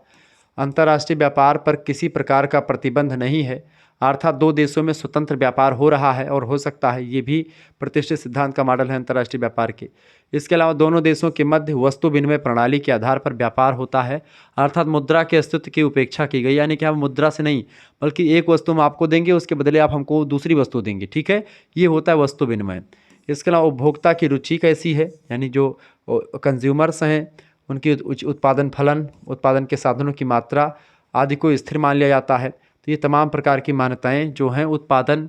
Speaker 1: अंतर्राष्ट्रीय व्यापार पर किसी प्रकार का प्रतिबंध नहीं है, अर्थात दो देशों में स्वतंत्र व्यापार हो रहा है और हो सकता है, ये भी प्रतिष्ठित सिद्धांत का मॉडल है अंतर्राष्ट्रीय व्यापार के। इसके अलावा दोनों देशों के मध्य वस्तु विनिमय प्रणाली के आधार पर व्यापार होता है, अर्थात मुद्रा के अस्तित्व की उपेक्षा की गई, यानी कि हम मुद्रा से नहीं बल्कि एक वस्तु हम आपको देंगे, उसके बदले आप हमको दूसरी वस्तु देंगे। ठीक है, ये होता है वस्तु विनिमय। इसके अलावा उपभोक्ता की रुचि कैसी है, यानी जो कंज्यूमर्स हैं उनकी उत्पादन के साधनों की मात्रा आदि को स्थिर मान लिया जाता है। तो ये तमाम प्रकार की मान्यताएं जो हैं उत्पादन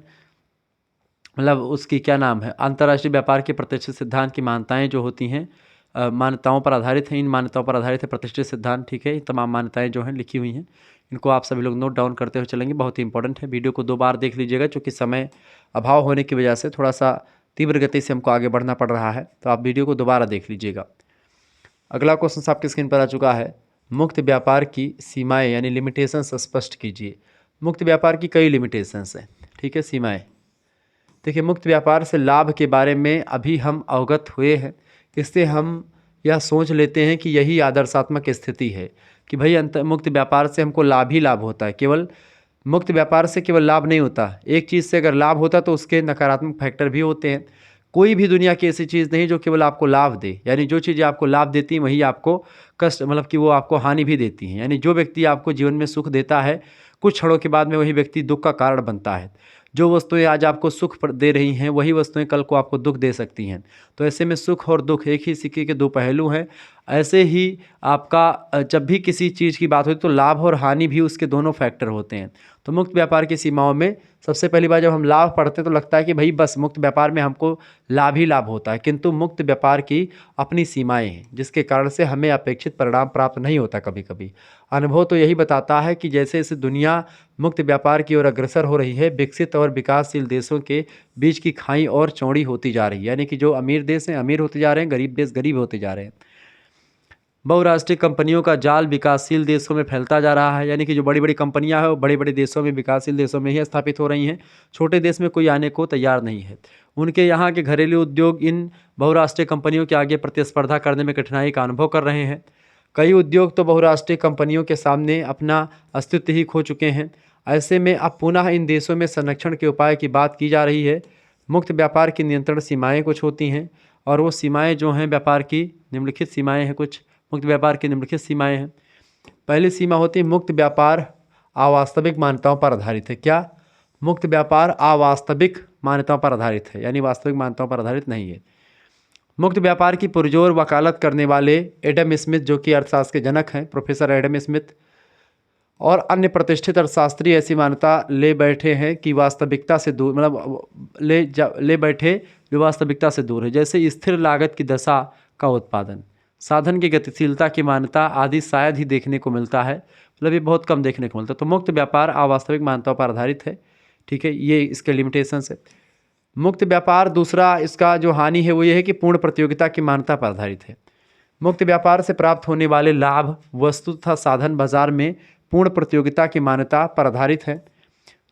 Speaker 1: मतलब उसकी क्या नाम है अंतर्राष्ट्रीय व्यापार के प्रतिष्ठित सिद्धांत की मान्यताएं जो होती हैं मान्यताओं पर आधारित हैं। इन मान्यताओं पर आधारित है प्रतिष्ठित सिद्धांत। ठीक है, ये तमाम मान्यताएं जो हैं लिखी हुई हैं, इनको आप सभी लोग नोट डाउन करते हुए चलेंगे, बहुत ही इंपॉर्टेंट है। वीडियो को 2 बार देख लीजिएगा, चूँकि समय अभाव होने की वजह से थोड़ा सा तीव्र गति से हमको आगे बढ़ना पड़ रहा है, तो आप वीडियो को दोबारा देख लीजिएगा। अगला क्वेश्चन आपकी स्क्रीन पर आ चुका है, मुक्त व्यापार की सीमाएं यानी लिमिटेशंस स्पष्ट कीजिए। मुक्त व्यापार की कई लिमिटेशंस हैं। ठीक है, सीमाएं देखिए, मुक्त व्यापार से लाभ के बारे में अभी हम अवगत हुए हैं। इससे हम यह सोच लेते हैं कि यही आदर्शात्मक स्थिति है कि भाई मुक्त व्यापार से हमको लाभ ही लाभ होता है। केवल मुक्त व्यापार से केवल लाभ नहीं होता, एक चीज़ से अगर लाभ होता तो उसके नकारात्मक फैक्टर भी होते हैं। कोई भी दुनिया की ऐसी चीज़ नहीं जो केवल आपको लाभ दे, यानी जो चीज़ें आपको लाभ देती हैं वही आपको कष्ट मतलब कि वो आपको हानि भी देती हैं। यानी जो व्यक्ति आपको जीवन में सुख देता है, कुछ क्षणों के बाद में वही व्यक्ति दुख का कारण बनता है। जो वस्तुएं आज आपको सुख दे रही हैं वही वस्तुएं कल को आपको दुख दे सकती हैं। तो ऐसे में सुख और दुख एक ही सिक्के के दो पहलू हैं। ऐसे ही आपका जब भी किसी चीज़ की बात होती तो लाभ और हानि भी उसके दोनों फैक्टर होते हैं। तो मुक्त व्यापार की सीमाओं में सबसे पहली बार जब हम लाभ पढ़ते हैं तो लगता है कि भाई बस मुक्त व्यापार में हमको लाभ ही लाभ होता है, किंतु मुक्त व्यापार की अपनी सीमाएं हैं जिसके कारण से हमें अपेक्षित परिणाम प्राप्त नहीं होता। कभी कभी अनुभव तो यही बताता है कि जैसे जैसे दुनिया मुक्त व्यापार की ओर अग्रसर हो रही है, विकसित और विकासशील देशों के बीच की खाई और चौड़ी होती जा रही है। यानी कि जो अमीर देश हैं अमीर होते जा रहे हैं, गरीब देश गरीब होते जा रहे हैं। बहुराष्ट्रीय कंपनियों का जाल विकासशील देशों में फैलता जा रहा है, यानी कि जो बड़ी बड़ी कंपनियां हैं वो बड़े बड़े देशों में विकासशील देशों में ही स्थापित हो रही हैं। छोटे देश में कोई आने को तैयार नहीं है। उनके यहाँ के घरेलू उद्योग इन बहुराष्ट्रीय कंपनियों के आगे प्रतिस्पर्धा करने में कठिनाई का अनुभव कर रहे हैं। कई उद्योग तो बहुराष्ट्रीय कंपनियों के सामने अपना अस्तित्व ही खो चुके हैं। ऐसे में अब पुनः इन देशों में संरक्षण के उपाय की बात की जा रही है। मुक्त व्यापार की नियंत्रण सीमाएँ कुछ होती हैं, और वो सीमाएँ जो हैं व्यापार की निम्नलिखित सीमाएँ हैं। कुछ मुक्त व्यापार की निम्नलिखित सीमाएं हैं। पहली सीमा होती है मुक्त व्यापार अवास्तविक मान्यताओं पर आधारित है। क्या? मुक्त व्यापार अवास्तविक मान्यताओं पर आधारित है, यानी वास्तविक मान्यताओं पर आधारित नहीं है। मुक्त व्यापार की पुरजोर वकालत करने वाले एडम स्मिथ, जो कि अर्थशास्त्र के जनक हैं, प्रोफेसर एडम स्मिथ और अन्य प्रतिष्ठित अर्थशास्त्री ऐसी मान्यता ले बैठे हैं कि वास्तविकता से दूर ले बैठे जो वास्तविकता से दूर है, जैसे स्थिर लागत की दशा का उत्पादन, साधन की गतिशीलता की मान्यता आदि शायद ही देखने को मिलता है। मतलब ये बहुत कम देखने को मिलता है। तो मुक्त व्यापार अवास्तविक मान्यताओं पर आधारित है। ठीक है, ये इसके लिमिटेशंस है। मुक्त व्यापार दूसरा इसका जो हानि है वो ये है कि पूर्ण प्रतियोगिता की मान्यता पर आधारित है। मुक्त व्यापार से प्राप्त होने वाले लाभ वस्तु तथा साधन बाजार में पूर्ण प्रतियोगिता की मान्यता पर आधारित है,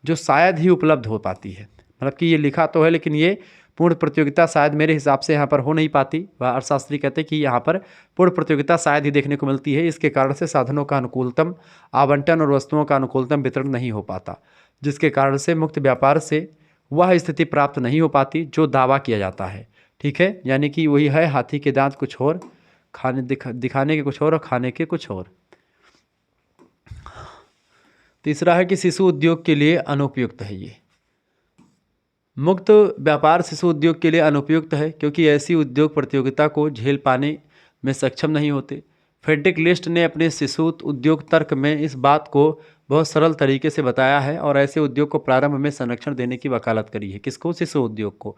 Speaker 1: जो शायद ही उपलब्ध हो पाती है। मतलब कि ये लिखा तो है लेकिन ये पूर्ण प्रतियोगिता शायद मेरे हिसाब से यहाँ पर हो नहीं पाती। वह अर्थशास्त्री कहते हैं कि यहाँ पर पूर्ण प्रतियोगिता शायद ही देखने को मिलती है। इसके कारण से साधनों का अनुकूलतम आवंटन और वस्तुओं का अनुकूलतम वितरण नहीं हो पाता, जिसके कारण से मुक्त व्यापार से वह स्थिति प्राप्त नहीं हो पाती जो दावा किया जाता है। ठीक है, यानी कि वही है हाथी के दांत कुछ और, दिखाने के कुछ और खाने के कुछ और। तीसरा है कि शिशु उद्योग के लिए अनुपयुक्त है ये। मुक्त व्यापार शिशु उद्योग के लिए अनुपयुक्त है क्योंकि ऐसी उद्योग प्रतियोगिता को झेल पाने में सक्षम नहीं होते। फ्रेडरिक लिस्ट ने अपने शिशु उद्योग तर्क में इस बात को बहुत सरल तरीके से बताया है और ऐसे उद्योग को प्रारंभ में संरक्षण देने की वकालत करी है। किसको? शिशु उद्योग को।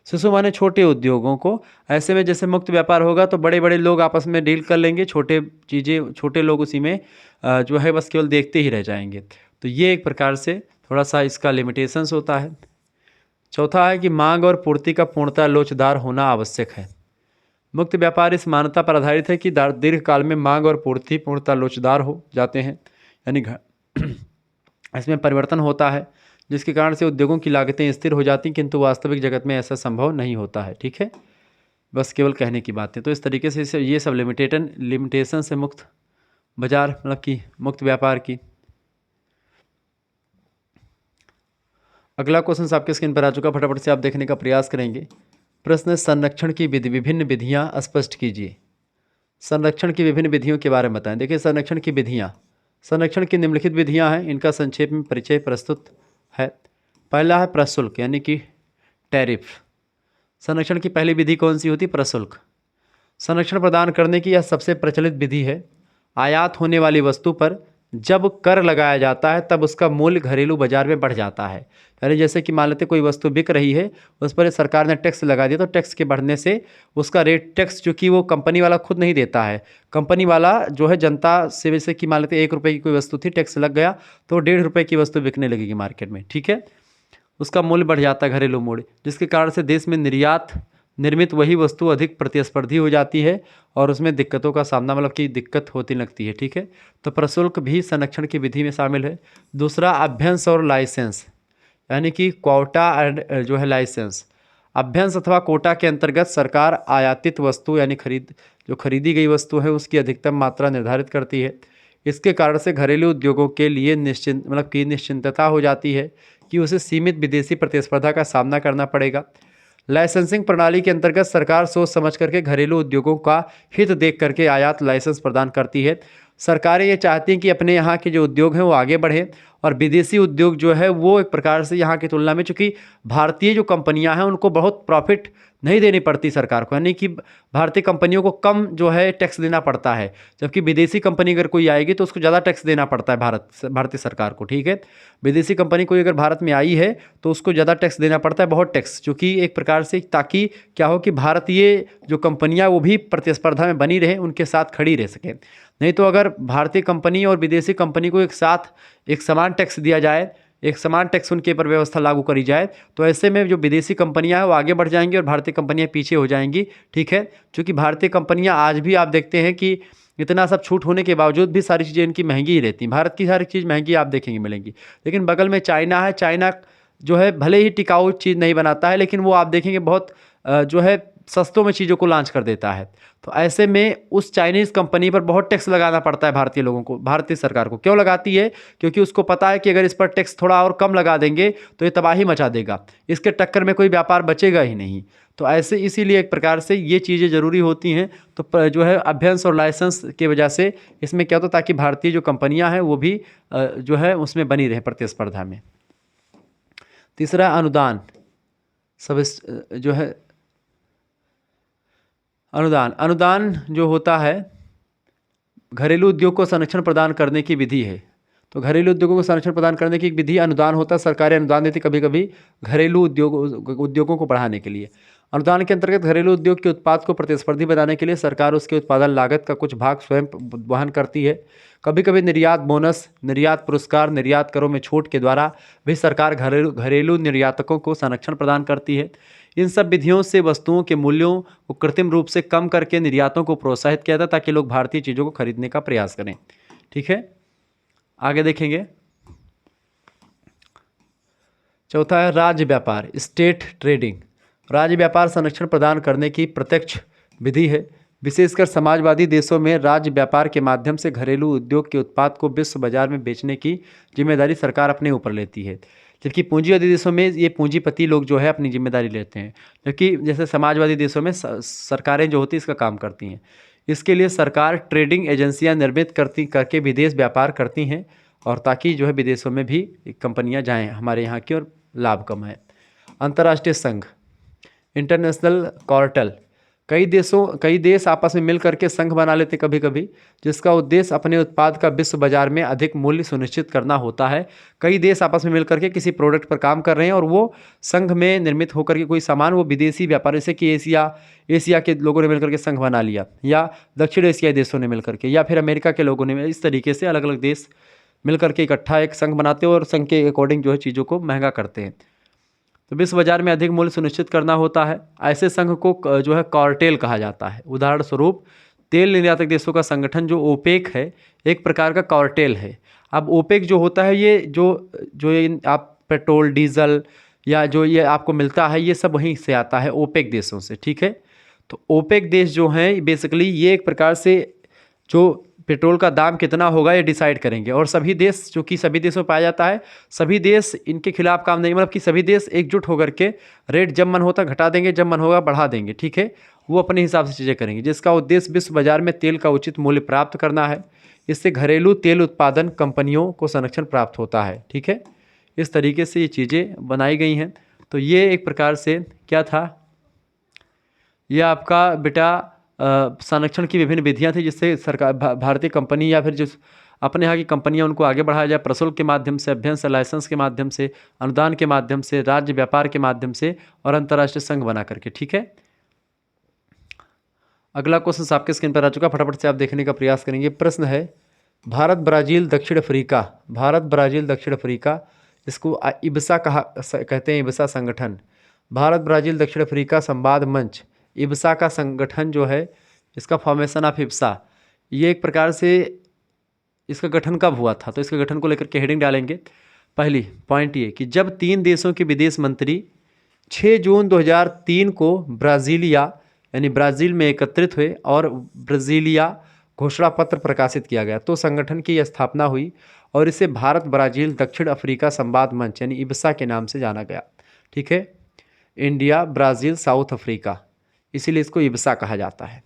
Speaker 1: शिशु माने छोटे उद्योगों को। ऐसे में जैसे मुक्त व्यापार होगा तो बड़े बड़े लोग आपस में डील कर लेंगे, छोटे लोग उसी में जो है बस केवल देखते ही रह जाएंगे। तो ये एक प्रकार से थोड़ा सा इसका लिमिटेशंस होता है। चौथा है कि मांग और पूर्ति का पूर्णतः लोचदार होना आवश्यक है। मुक्त व्यापार इस मान्यता पर आधारित है कि दीर्घ काल में मांग और पूर्ति पूर्णतः लोचदार हो जाते हैं, यानी इसमें परिवर्तन होता है जिसके कारण से उद्योगों की लागतें स्थिर हो जाती, किंतु वास्तविक जगत में ऐसा संभव नहीं होता है। ठीक है, बस केवल कहने की बात है। तो इस तरीके से ये सब लिमिटेशन से मुक्त बाजार मतलब कि मुक्त व्यापार की। अगला क्वेश्चन आपके स्क्रीन पर आ चुका, फटाफट से आप देखने का प्रयास करेंगे। प्रश्न: संरक्षण की विभिन्न विधियां स्पष्ट कीजिए। संरक्षण की विभिन्न विधियों के बारे में बताएं। देखिए, संरक्षण की विधियां, संरक्षण की निम्नलिखित विधियां हैं, इनका संक्षेप में परिचय प्रस्तुत है। पहला है प्रशुल्क यानी कि टैरिफ। संरक्षण की पहली विधि कौन सी होती? प्रशुल्क। संरक्षण प्रदान करने की यह सबसे प्रचलित विधि है। आयात होने वाली वस्तु पर जब कर लगाया जाता है तब उसका मूल्य घरेलू बाजार में बढ़ जाता है। यानी जैसे कि मान लेते कोई वस्तु बिक रही है, उस पर सरकार ने टैक्स लगा दिया, तो टैक्स के बढ़ने से उसका रेट, टैक्स चूँकि वो कंपनी वाला खुद नहीं देता है, कंपनी वाला जो है जनता से, जैसे कि मान लेते 1 रुपये की कोई वस्तु थी, टैक्स लग गया तो 1.5 रुपये की वस्तु बिकने लगेगी मार्केट में। ठीक है, उसका मूल्य बढ़ जाता है, घरेलू मूल्य, जिसके कारण से देश में निर्मित वही वस्तु अधिक प्रतिस्पर्धी हो जाती है और उसमें दिक्कतों का सामना, मतलब कि दिक्कत होती लगती है। ठीक है, तो प्रशुल्क भी संरक्षण की विधि में शामिल है। दूसरा, अभ्यंस और लाइसेंस यानी कि क्वाटा एंड जो है लाइसेंस। अभ्यंस अथवा कोटा के अंतर्गत सरकार आयातित वस्तु यानी खरीदी गई वस्तु है उसकी अधिकतम मात्रा निर्धारित करती है। इसके कारण से घरेलू उद्योगों के लिए निश्चिंतता हो जाती है कि उसे सीमित विदेशी प्रतिस्पर्धा का सामना करना पड़ेगा। लाइसेंसिंग प्रणाली के अंतर्गत सरकार सोच समझ करके घरेलू उद्योगों का हित देख करके आयात लाइसेंस प्रदान करती है। सरकारें ये चाहती हैं कि अपने यहाँ के जो उद्योग हैं वो आगे बढ़े और विदेशी उद्योग जो है वो एक प्रकार से यहाँ की तुलना में, चूँकि भारतीय जो कंपनियाँ हैं उनको बहुत प्रॉफिट नहीं देनी पड़ती सरकार को, यानी कि भारतीय कंपनियों को कम जो है टैक्स देना पड़ता है, जबकि विदेशी कंपनी अगर कोई आएगी तो उसको ज़्यादा टैक्स देना पड़ता है भारतीय सरकार को। ठीक है, विदेशी कंपनी कोई अगर भारत में आई है तो उसको ज़्यादा टैक्स देना पड़ता है, बहुत टैक्स, चूँकि एक प्रकार से ताकि क्या हो कि भारतीय जो कंपनियाँ वो भी प्रतिस्पर्धा में बनी रहें, उनके साथ खड़ी रह सकें। नहीं तो अगर भारतीय कंपनी और विदेशी कंपनी को एक साथ एक समान टैक्स दिया जाए, एक समान टैक्स उनके ऊपर व्यवस्था लागू करी जाए, तो ऐसे में जो विदेशी कंपनियां हैं वो आगे बढ़ जाएंगी और भारतीय कंपनियां पीछे हो जाएंगी। ठीक है, क्योंकि भारतीय कंपनियां आज भी आप देखते हैं कि इतना सब छूट होने के बावजूद भी सारी चीज़ें इनकी महंगी ही रहती हैं। भारत की सारी चीज़ महंगी आप देखेंगे मिलेंगी, लेकिन बगल में चाइना है, चाइना जो है भले ही टिकाऊ चीज़ नहीं बनाता है, लेकिन वो आप देखेंगे बहुत जो है सस्तों में चीज़ों को लॉन्च कर देता है। तो ऐसे में उस चाइनीज़ कंपनी पर बहुत टैक्स लगाना पड़ता है भारतीय लोगों को, भारतीय सरकार को। क्यों लगाती है? क्योंकि उसको पता है कि अगर इस पर टैक्स थोड़ा और कम लगा देंगे तो ये तबाही मचा देगा, इसके टक्कर में कोई व्यापार बचेगा ही नहीं। तो ऐसे इसीलिए एक प्रकार से ये चीज़ें ज़रूरी होती हैं। तो जो है अभ्यंस और लाइसेंस की वजह से इसमें क्या होता है, ताकि भारतीय जो कंपनियाँ हैं वो भी जो है उसमें बनी रहे प्रतिस्पर्धा में। तीसरा, अनुदान। जो है अनुदान जो होता है घरेलू उद्योग को संरक्षण प्रदान करने की विधि है। तो घरेलू उद्योगों को संरक्षण प्रदान करने की एक विधि अनुदान होता है। सरकारें अनुदान देती कभी कभी घरेलू उद्योगों को बढ़ाने के लिए। अनुदान के अंतर्गत घरेलू उद्योग के उत्पाद को प्रतिस्पर्धी बनाने के लिए सरकार उसके उत्पादन लागत का कुछ भाग स्वयं वहन करती है। कभी कभी निर्यात बोनस, निर्यात पुरस्कार, निर्यात करों में छूट के द्वारा भी सरकार घरेलू निर्यातकों को संरक्षण प्रदान करती है। इन सब विधियों से वस्तुओं के मूल्यों को कृत्रिम रूप से कम करके निर्यातों को प्रोत्साहित किया जाता है ताकि लोग भारतीय चीज़ों को खरीदने का प्रयास करें। ठीक है, आगे देखेंगे। चौथा है राज्य व्यापार, स्टेट ट्रेडिंग। राज्य व्यापार संरक्षण प्रदान करने की प्रत्यक्ष विधि है। विशेषकर समाजवादी देशों में राज्य व्यापार के माध्यम से घरेलू उद्योग के उत्पाद को विश्व बाजार में बेचने की जिम्मेदारी सरकार अपने ऊपर लेती है, जबकि पूंजीवादी देशों में ये पूंजीपति लोग जो है अपनी जिम्मेदारी लेते हैं। जबकि जैसे समाजवादी देशों में सरकारें जो होती हैं इसका काम करती हैं। इसके लिए सरकार ट्रेडिंग एजेंसियां निर्मित करके विदेश व्यापार करती हैं और ताकि जो है विदेशों में भी कंपनियां जाएं हमारे यहाँ की और लाभ कमाएं। अंतर्राष्ट्रीय संघ, इंटरनेशनल कार्टेल, कई देश आपस में मिल करके संघ बना लेते कभी कभी, जिसका उद्देश्य अपने उत्पाद का विश्व बाजार में अधिक मूल्य सुनिश्चित करना होता है। कई देश आपस में मिल करके किसी प्रोडक्ट पर काम कर रहे हैं और वो संघ में निर्मित होकर के कोई सामान वो विदेशी व्यापार, जैसे कि एशिया के लोगों ने मिलकर के संघ बना लिया, या दक्षिण एशियाई देशों ने मिलकर के, या फिर अमेरिका के लोगों ने, इस तरीके से अलग अलग देश मिलकर के इकट्ठा एक संघ बनाते हैं और संघ के अकॉर्डिंग जो है चीज़ों को महंगा करते हैं। तो विश्व बाजार में अधिक मूल्य सुनिश्चित करना होता है। ऐसे संघ को जो है कार्टेल कहा जाता है। उदाहरण स्वरूप तेल निर्यातक देशों का संगठन जो ओपेक है, एक प्रकार का कार्टेल है। अब ओपेक जो होता है, ये जो ये आप पेट्रोल डीजल या जो ये आपको मिलता है, ये सब वहीं से आता है, ओपेक देशों से, ठीक है। तो ओपेक देश जो हैं बेसिकली ये एक प्रकार से जो पेट्रोल का दाम कितना होगा ये डिसाइड करेंगे, और सभी देश, जो कि सभी देशों में पाया जाता है, सभी देश इनके खिलाफ काम नहीं, मतलब कि सभी देश एकजुट होकर के रेट जब मन होता घटा देंगे, जब मन होगा बढ़ा देंगे, ठीक है। वो अपने हिसाब से चीज़ें करेंगे, जिसका उद्देश्य विश्व बाजार में तेल का उचित मूल्य प्राप्त करना है। इससे घरेलू तेल उत्पादन कंपनियों को संरक्षण प्राप्त होता है, ठीक है। इस तरीके से ये चीज़ें बनाई गई हैं। तो ये एक प्रकार से क्या था, ये आपका बेटा संरक्षण की विभिन्न विधियां थी, जिससे सरकार भारतीय कंपनी या फिर जो अपने यहाँ की कंपनियां उनको आगे बढ़ाया जाए, प्रशुल्क के माध्यम से, अभ्यंतर से, लाइसेंस के माध्यम से, अनुदान के माध्यम से, राज्य व्यापार के माध्यम से और अंतर्राष्ट्रीय संघ बना करके, ठीक है। अगला क्वेश्चन आपके स्क्रीन पर आ चुका, फटाफट से आप देखने का प्रयास करेंगे। प्रश्न है, भारत ब्राज़ील दक्षिण अफ्रीका, इसको इब्सा कहते हैं, इब्सा संगठन, भारत ब्राज़ील दक्षिण अफ्रीका संवाद मंच, इब्सा का संगठन जो है, इसका फॉर्मेशन ऑफ इब्सा, ये एक प्रकार से इसका गठन कब हुआ था, तो इसके गठन को लेकर के हेडिंग डालेंगे। पहली पॉइंट ये कि जब 3 देशों के विदेश मंत्री 6 जून 2003 को ब्राज़ील में एकत्रित हुए और ब्राज़ीलिया घोषणा पत्र प्रकाशित किया गया, तो संगठन की स्थापना हुई और इसे भारत ब्राज़ील दक्षिण अफ्रीका संवाद मंच यानी इब्सा के नाम से जाना गया, ठीक है। इंडिया, ब्राज़ील, साउथ अफ्रीका, इसीलिए इसको इब्सा कहा जाता है,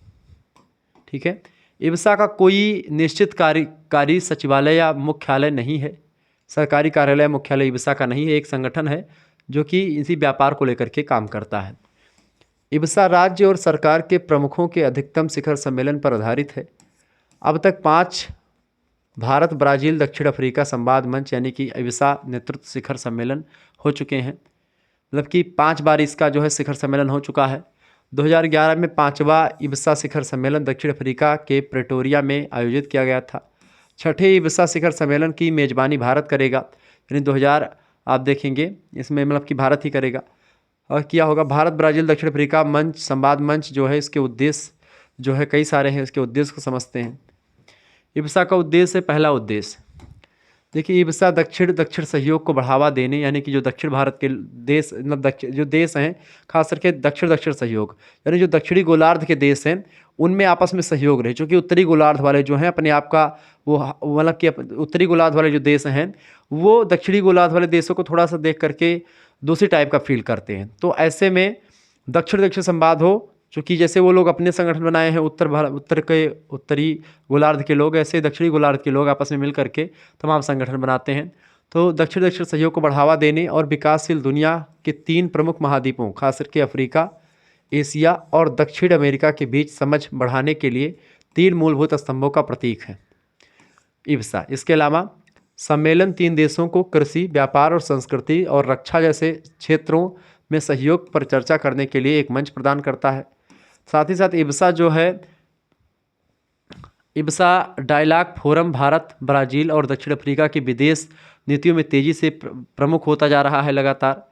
Speaker 1: ठीक है। इब्सा का कोई निश्चित कार्यकारी सचिवालय या मुख्यालय नहीं है, सरकारी कार्यालय मुख्यालय इब्सा का नहीं है, एक संगठन है जो कि इसी व्यापार को लेकर के काम करता है। इब्सा राज्य और सरकार के प्रमुखों के अधिकतम शिखर सम्मेलन पर आधारित है। अब तक 5 भारत ब्राज़ील दक्षिण अफ्रीका संवाद मंच यानी कि इब्सा नेतृत्व शिखर सम्मेलन हो चुके हैं, मतलब कि 5 बार इसका जो है शिखर सम्मेलन हो चुका है। 2011 में 5वां इब्सा शिखर सम्मेलन दक्षिण अफ्रीका के प्रेटोरिया में आयोजित किया गया था। 6ठे इब्सा शिखर सम्मेलन की मेज़बानी भारत करेगा, यानी 2000 आप देखेंगे इसमें मतलब कि भारत ही करेगा। और क्या होगा, भारत ब्राज़ील दक्षिण अफ्रीका मंच संवाद मंच जो है, इसके उद्देश्य जो है कई सारे हैं, इसके उद्देश्य को समझते हैं। इब्सा का उद्देश्य है, पहला उद्देश्य देखिए, इब्सा दक्षिण सहयोग को बढ़ावा देने, यानी कि जो दक्षिण भारत के देश, मतलब जो देश हैं, खास करके दक्षिण सहयोग, यानी जो दक्षिणी गोलार्ध के देश हैं उनमें आपस में सहयोग रहे, क्योंकि उत्तरी गोलार्ध वाले जो हैं अपने आप का वो मतलब कि उत्तरी गोलार्ध वाले जो देश हैं वो दक्षिणी गोलार्ध वाले देशों को थोड़ा सा देख करके दूसरी टाइप का फील करते हैं। तो ऐसे में दक्षिण संवाद हो, चूँकि जैसे वो लोग अपने संगठन बनाए हैं उत्तरी गोलार्ध के लोग, ऐसे दक्षिणी गोलार्ध के लोग आपस में मिल करके तमाम संगठन बनाते हैं। तो दक्षिण सहयोग को बढ़ावा देने और विकासशील दुनिया के 3 प्रमुख महाद्वीपों, खास करके अफ्रीका, एशिया और दक्षिण अमेरिका के बीच समझ बढ़ाने के लिए 3 मूलभूत स्तंभों का प्रतीक है इब्सा। इसके अलावा सम्मेलन 3 देशों को कृषि, व्यापार और संस्कृति और रक्षा जैसे क्षेत्रों में सहयोग पर चर्चा करने के लिए एक मंच प्रदान करता है। साथ ही साथ इब्सा जो है, IBSA dialogue forum Bharat, Brazil और दक्षिण अफ्रीका की विदेश नीतियों में तेज़ी से प्रमुख होता जा रहा है लगातार।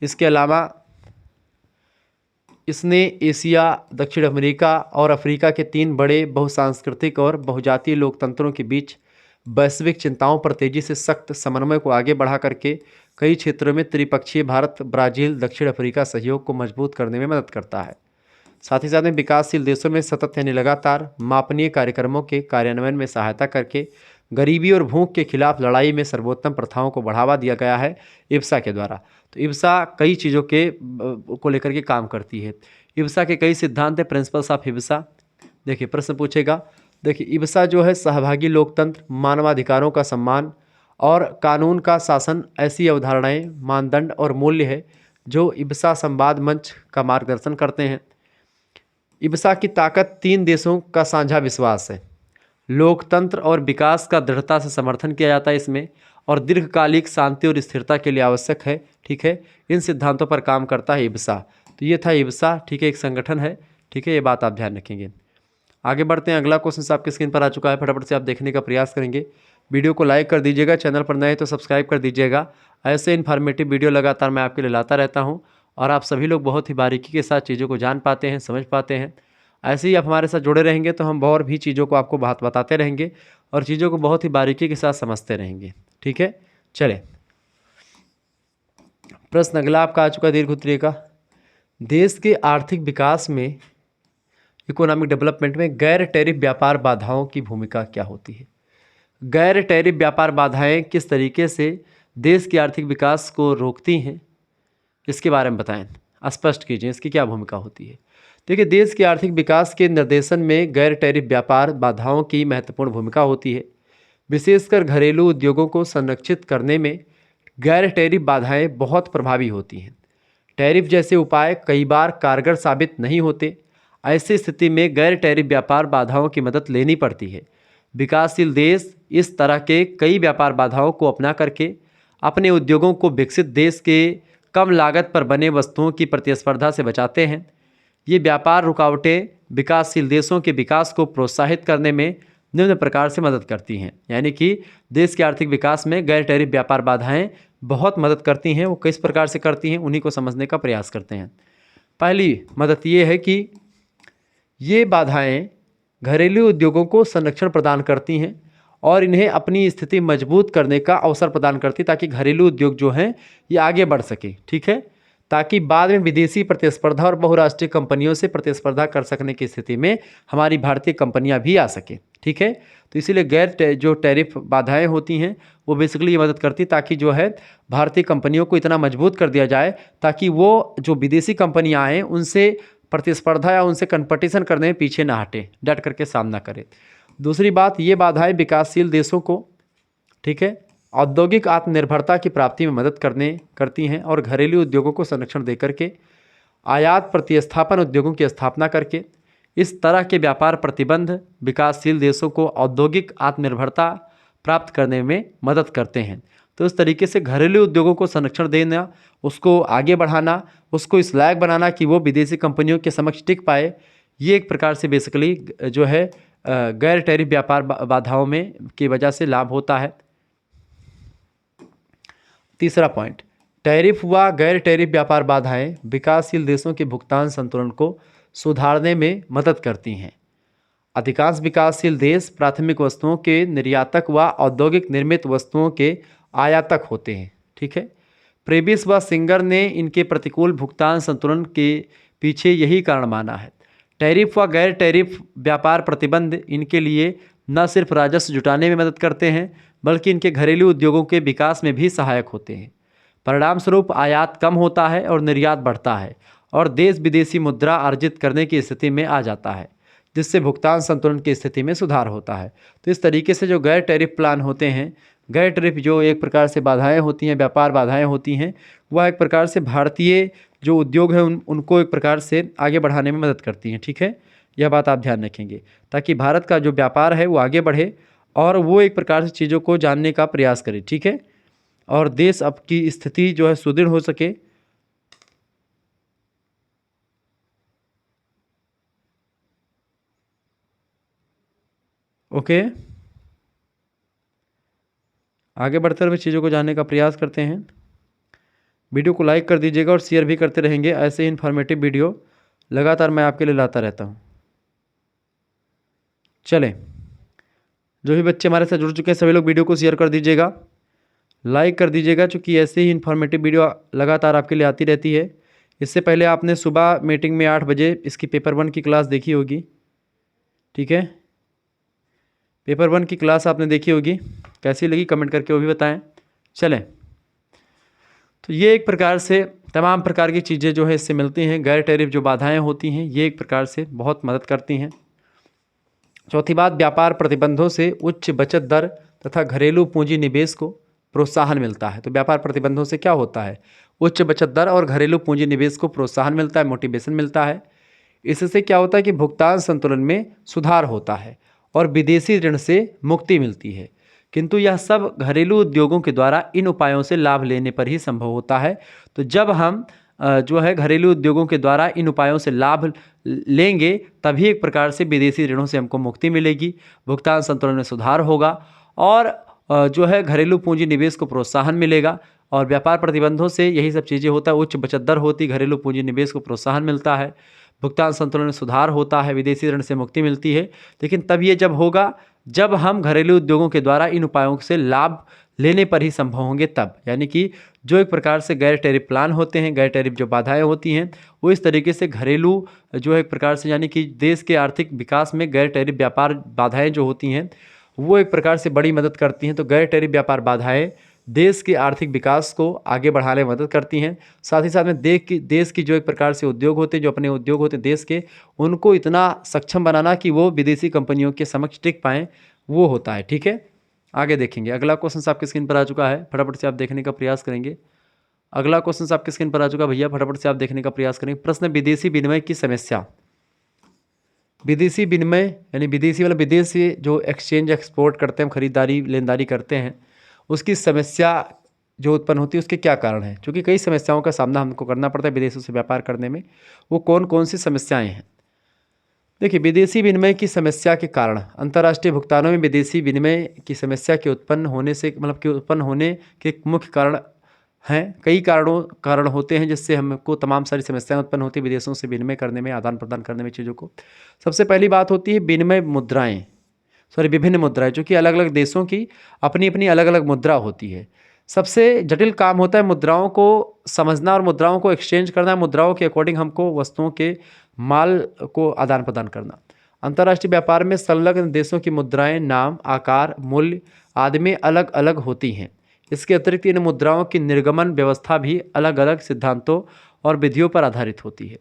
Speaker 1: इसके अलावा इसने एशिया, दक्षिण अमेरिका और अफ्रीका के 3 बड़े बहुसांस्कृतिक और बहुजातीय लोकतंत्रों के बीच वैश्विक चिंताओं पर तेज़ी से सख्त समन्वय को आगे बढ़ा करके कई क्षेत्रों में त्रिपक्षीय भारत ब्राज़ील दक्षिण अफ्रीका सहयोग को मजबूत करने में मदद करता है। साथ ही साथ में विकासशील देशों में सतत यानी लगातार मापनीय कार्यक्रमों के कार्यान्वयन में सहायता करके गरीबी और भूख के खिलाफ लड़ाई में सर्वोत्तम प्रथाओं को बढ़ावा दिया गया है इब्सा के द्वारा। तो इब्सा कई चीज़ों के को लेकर के काम करती है। इब्सा के कई सिद्धांत हैं, प्रिंसिपल्स ऑफ इब्सा। देखिए प्रश्न पूछेगा, देखिए इब्सा जो है सहभागी लोकतंत्र, मानवाधिकारों का सम्मान, और कानून का शासन ऐसी अवधारणाएं, मानदंड और मूल्य है जो इब्सा संवाद मंच का मार्गदर्शन करते हैं। इब्सा की ताकत 3 देशों का साझा विश्वास है। लोकतंत्र और विकास का दृढ़ता से समर्थन किया जाता है इसमें, और दीर्घकालिक शांति और स्थिरता के लिए आवश्यक है। ठीक है, इन सिद्धांतों पर काम करता है इब्सा। तो ये था इब्सा। ठीक है, एक संगठन है। ठीक है, ये बात आप ध्यान रखेंगे। आगे बढ़ते हैं। अगला क्वेश्चन आपकी स्क्रीन पर आ चुका है, फटाफट से आप देखने का प्रयास करेंगे। वीडियो को लाइक कर दीजिएगा, चैनल पर नए हैं तो सब्सक्राइब कर दीजिएगा। ऐसे इन्फॉर्मेटिव वीडियो लगातार मैं आपके लिए लाता रहता हूँ और आप सभी लोग बहुत ही बारीकी के साथ चीज़ों को जान पाते हैं, समझ पाते हैं। ऐसे ही आप हमारे साथ जुड़े रहेंगे तो हम और भी चीज़ों को आपको बताते रहेंगे और चीज़ों को बहुत ही बारीकी के साथ समझते रहेंगे। ठीक है, चले प्रश्न अगला आपका आ चुका है दीर्घ उत्तरीय का। देश के आर्थिक विकास में, इकोनॉमिक डेवलपमेंट में गैर टैरिफ व्यापार बाधाओं की भूमिका क्या होती है? गैर टैरिफ व्यापार बाधाएं किस तरीके से देश के आर्थिक विकास को रोकती हैं, इसके बारे में बताएं, स्पष्ट कीजिए, इसकी क्या भूमिका होती है। देखिए, देश के आर्थिक विकास के निर्देशन में गैर टैरिफ व्यापार बाधाओं की महत्वपूर्ण भूमिका होती है। विशेषकर घरेलू उद्योगों को संरक्षित करने में गैर टैरिफ बाधाएं बहुत प्रभावी होती हैं। टैरिफ जैसे उपाय कई बार कारगर साबित नहीं होते। ऐसी स्थिति में गैर टैरिफ व्यापार बाधाओं की मदद लेनी पड़ती है। विकासशील देश इस तरह के कई व्यापार बाधाओं को अपना करके अपने उद्योगों को विकसित देश के कम लागत पर बने वस्तुओं की प्रतिस्पर्धा से बचाते हैं। ये व्यापार रुकावटें विकासशील देशों के विकास को प्रोत्साहित करने में निम्न प्रकार से मदद करती हैं। यानी कि देश के आर्थिक विकास में गैर टैरिफ व्यापार बाधाएं बहुत मदद करती हैं। वो किस प्रकार से करती हैं, उन्हीं को समझने का प्रयास करते हैं। पहली मदद ये है कि ये बाधाएं घरेलू उद्योगों को संरक्षण प्रदान करती हैं और इन्हें अपनी स्थिति मजबूत करने का अवसर प्रदान करती, ताकि घरेलू उद्योग जो हैं ये आगे बढ़ सके। ठीक है, ताकि बाद में विदेशी प्रतिस्पर्धा और बहुराष्ट्रीय कंपनियों से प्रतिस्पर्धा कर सकने की स्थिति में हमारी भारतीय कंपनियां भी आ सकें। ठीक है, तो इसीलिए जो टैरिफ बाधाएं होती हैं वो बेसिकली ये मदद करती, ताकि जो है भारतीय कंपनियों को इतना मजबूत कर दिया जाए ताकि वो जो विदेशी कंपनियां आएँ उनसे प्रतिस्पर्धा या उनसे कंपटीशन करने में पीछे ना हटे, डट करके सामना करे। दूसरी बात, ये बाधाएं विकासशील देशों को, ठीक है, औद्योगिक आत्मनिर्भरता की प्राप्ति में मदद करती हैं और घरेलू उद्योगों को संरक्षण देकर के आयात प्रतिस्थापन उद्योगों की स्थापना करके इस तरह के व्यापार प्रतिबंध विकासशील देशों को औद्योगिक आत्मनिर्भरता प्राप्त करने में मदद करते हैं। तो इस तरीके से घरेलू उद्योगों को संरक्षण देना, उसको आगे बढ़ाना, उसको इस लायक बनाना कि वो विदेशी कंपनियों के समक्ष टिक पाए, ये एक प्रकार से बेसिकली जो है गैर टैरिफ व्यापार बाधाओं में की वजह से लाभ होता है। तीसरा पॉइंट, टैरिफ व गैर टैरिफ व्यापार बाधाएं विकासशील देशों के भुगतान संतुलन को सुधारने में मदद करती हैं। अधिकांश विकासशील देश प्राथमिक वस्तुओं के निर्यातक व औद्योगिक निर्मित वस्तुओं के आयातक होते हैं। ठीक है, प्रेबिस व सिंगर ने इनके प्रतिकूल भुगतान संतुलन के पीछे यही कारण माना है। टैरिफ व गैर टैरिफ व्यापार प्रतिबंध इनके लिए न सिर्फ राजस्व जुटाने में मदद करते हैं बल्कि इनके घरेलू उद्योगों के विकास में भी सहायक होते हैं। परिणाम स्वरूप आयात कम होता है और निर्यात बढ़ता है और देश विदेशी मुद्रा अर्जित करने की स्थिति में आ जाता है, जिससे भुगतान संतुलन की स्थिति में सुधार होता है। तो इस तरीके से जो गैर टैरिफ प्लान होते हैं, गैर टैरिफ जो एक प्रकार से बाधाएं होती हैं, व्यापार बाधाएं होती हैं, वह एक प्रकार से भारतीय जो उद्योग है उनको एक प्रकार से आगे बढ़ाने में मदद करती हैं। ठीक है, यह बात आप ध्यान रखेंगे ताकि भारत का जो व्यापार है वो आगे बढ़े और वो एक प्रकार से चीज़ों को जानने का प्रयास करे। ठीक है, और देश अब की स्थिति जो है सुदृढ़ हो सके। ओके, आगे बढ़ते हुए चीज़ों को जानने का प्रयास करते हैं। वीडियो को लाइक कर दीजिएगा और शेयर भी करते रहेंगे। ऐसे ही इन्फॉर्मेटिव वीडियो लगातार मैं आपके लिए लाता रहता हूँ। चलें, जो भी बच्चे हमारे साथ जुड़ चुके हैं सभी लोग वीडियो को शेयर कर दीजिएगा, लाइक कर दीजिएगा, क्योंकि ऐसे ही इन्फॉर्मेटिव वीडियो लगातार आपके लिए आती रहती है। इससे पहले आपने सुबह मीटिंग में 8 बजे इसकी पेपर 1 की क्लास देखी होगी। ठीक है, पेपर 1 की क्लास आपने देखी होगी, कैसी लगी कमेंट करके वो भी बताएं। चलें, तो ये एक प्रकार से तमाम प्रकार की चीज़ें जो है इससे मिलती हैं। गैर टैरिफ जो बाधाएं होती हैं ये एक प्रकार से बहुत मदद करती हैं। चौथी बात, व्यापार प्रतिबंधों से उच्च बचत दर तथा घरेलू पूंजी निवेश को प्रोत्साहन मिलता है। तो व्यापार प्रतिबंधों से क्या होता है, उच्च बचत दर और घरेलू पूंजी निवेश को प्रोत्साहन मिलता है, मोटिवेशन मिलता है। इससे क्या होता है कि भुगतान संतुलन में सुधार होता है और विदेशी ऋण से मुक्ति मिलती है। किंतु यह सब घरेलू उद्योगों के द्वारा इन उपायों से लाभ लेने पर ही संभव होता है। तो जब हम जो है घरेलू उद्योगों के द्वारा इन उपायों से लाभ लेंगे तभी एक प्रकार से विदेशी ऋणों से हमको मुक्ति मिलेगी, भुगतान संतुलन में सुधार होगा और जो है घरेलू पूंजी निवेश को प्रोत्साहन मिलेगा। और व्यापार प्रतिबंधों से यही सब चीज़ें होता है, उच्च बचत दर होती, घरेलू पूंजी निवेश को प्रोत्साहन मिलता है, भुगतान संतुलन में सुधार होता है, विदेशी ऋण से मुक्ति मिलती है। लेकिन तब ये जब होगा जब हम घरेलू उद्योगों के द्वारा इन उपायों से लाभ लेने पर ही संभव होंगे तब, यानी कि जो एक प्रकार से गैर टैरिफ प्लान होते हैं, गैर टैरिफ जो बाधाएं होती हैं वो इस तरीके से घरेलू जो है एक प्रकार से यानी कि देश के आर्थिक विकास में गैर टैरिफ व्यापार बाधाएं जो होती हैं वो एक प्रकार से बड़ी मदद करती हैं। तो गैर टैरिफ व्यापार बाधाएं देश के आर्थिक विकास को आगे बढ़ाने में मदद करती हैं। साथ ही साथ में देश की जो एक प्रकार से उद्योग होते हैं, जो अपने उद्योग होते हैं देश के, उनको इतना सक्षम बनाना कि वो विदेशी कंपनियों के समक्ष टिक पाएँ, वो होता है। ठीक है, आगे देखेंगे। अगला क्वेश्चन आपकी स्क्रीन पर आ चुका है, फटाफट से आप देखने का प्रयास करेंगे। अगला क्वेश्चन आपकी स्क्रीन पर आ चुका है भैया, फटाफट से आप देखने का प्रयास करेंगे। प्रश्न, विदेशी विनिमय की समस्या। विदेशी विनिमय यानी विदेशी वाला विदेश से जो एक्सचेंज एक्सपोर्ट करते हैं, हम खरीदारी लेनदारी करते हैं, उसकी समस्या जो उत्पन्न होती है उसके क्या कारण हैं? क्योंकि कई समस्याओं का सामना हमको करना पड़ता है विदेशों से व्यापार करने में। वो कौन कौन सी समस्याएं हैं? देखिए, विदेशी विनिमय की समस्या के कारण, अंतर्राष्ट्रीय भुगतानों में विदेशी विनिमय की समस्या के उत्पन्न होने से उत्पन्न होने के मुख्य कारण हैं, कई कारण होते हैं जिससे हमको तमाम सारी समस्याएं उत्पन्न होती है विदेशों से विनिमय करने में, आदान प्रदान करने में चीज़ों को। सबसे पहली बात होती है विभिन्न मुद्राएं, जो कि अलग अलग देशों की अपनी अपनी अलग अलग मुद्रा होती है। सबसे जटिल काम होता है मुद्राओं को समझना और मुद्राओं को एक्सचेंज करना, मुद्राओं के अकॉर्डिंग हमको वस्तुओं के माल को आदान प्रदान करना। अंतर्राष्ट्रीय व्यापार में संलग्न देशों की मुद्राएं नाम, आकार, मूल्य आदि में अलग अलग होती हैं। इसके अतिरिक्त इन मुद्राओं की निर्गमन व्यवस्था भी अलग अलग सिद्धांतों और विधियों पर आधारित होती है।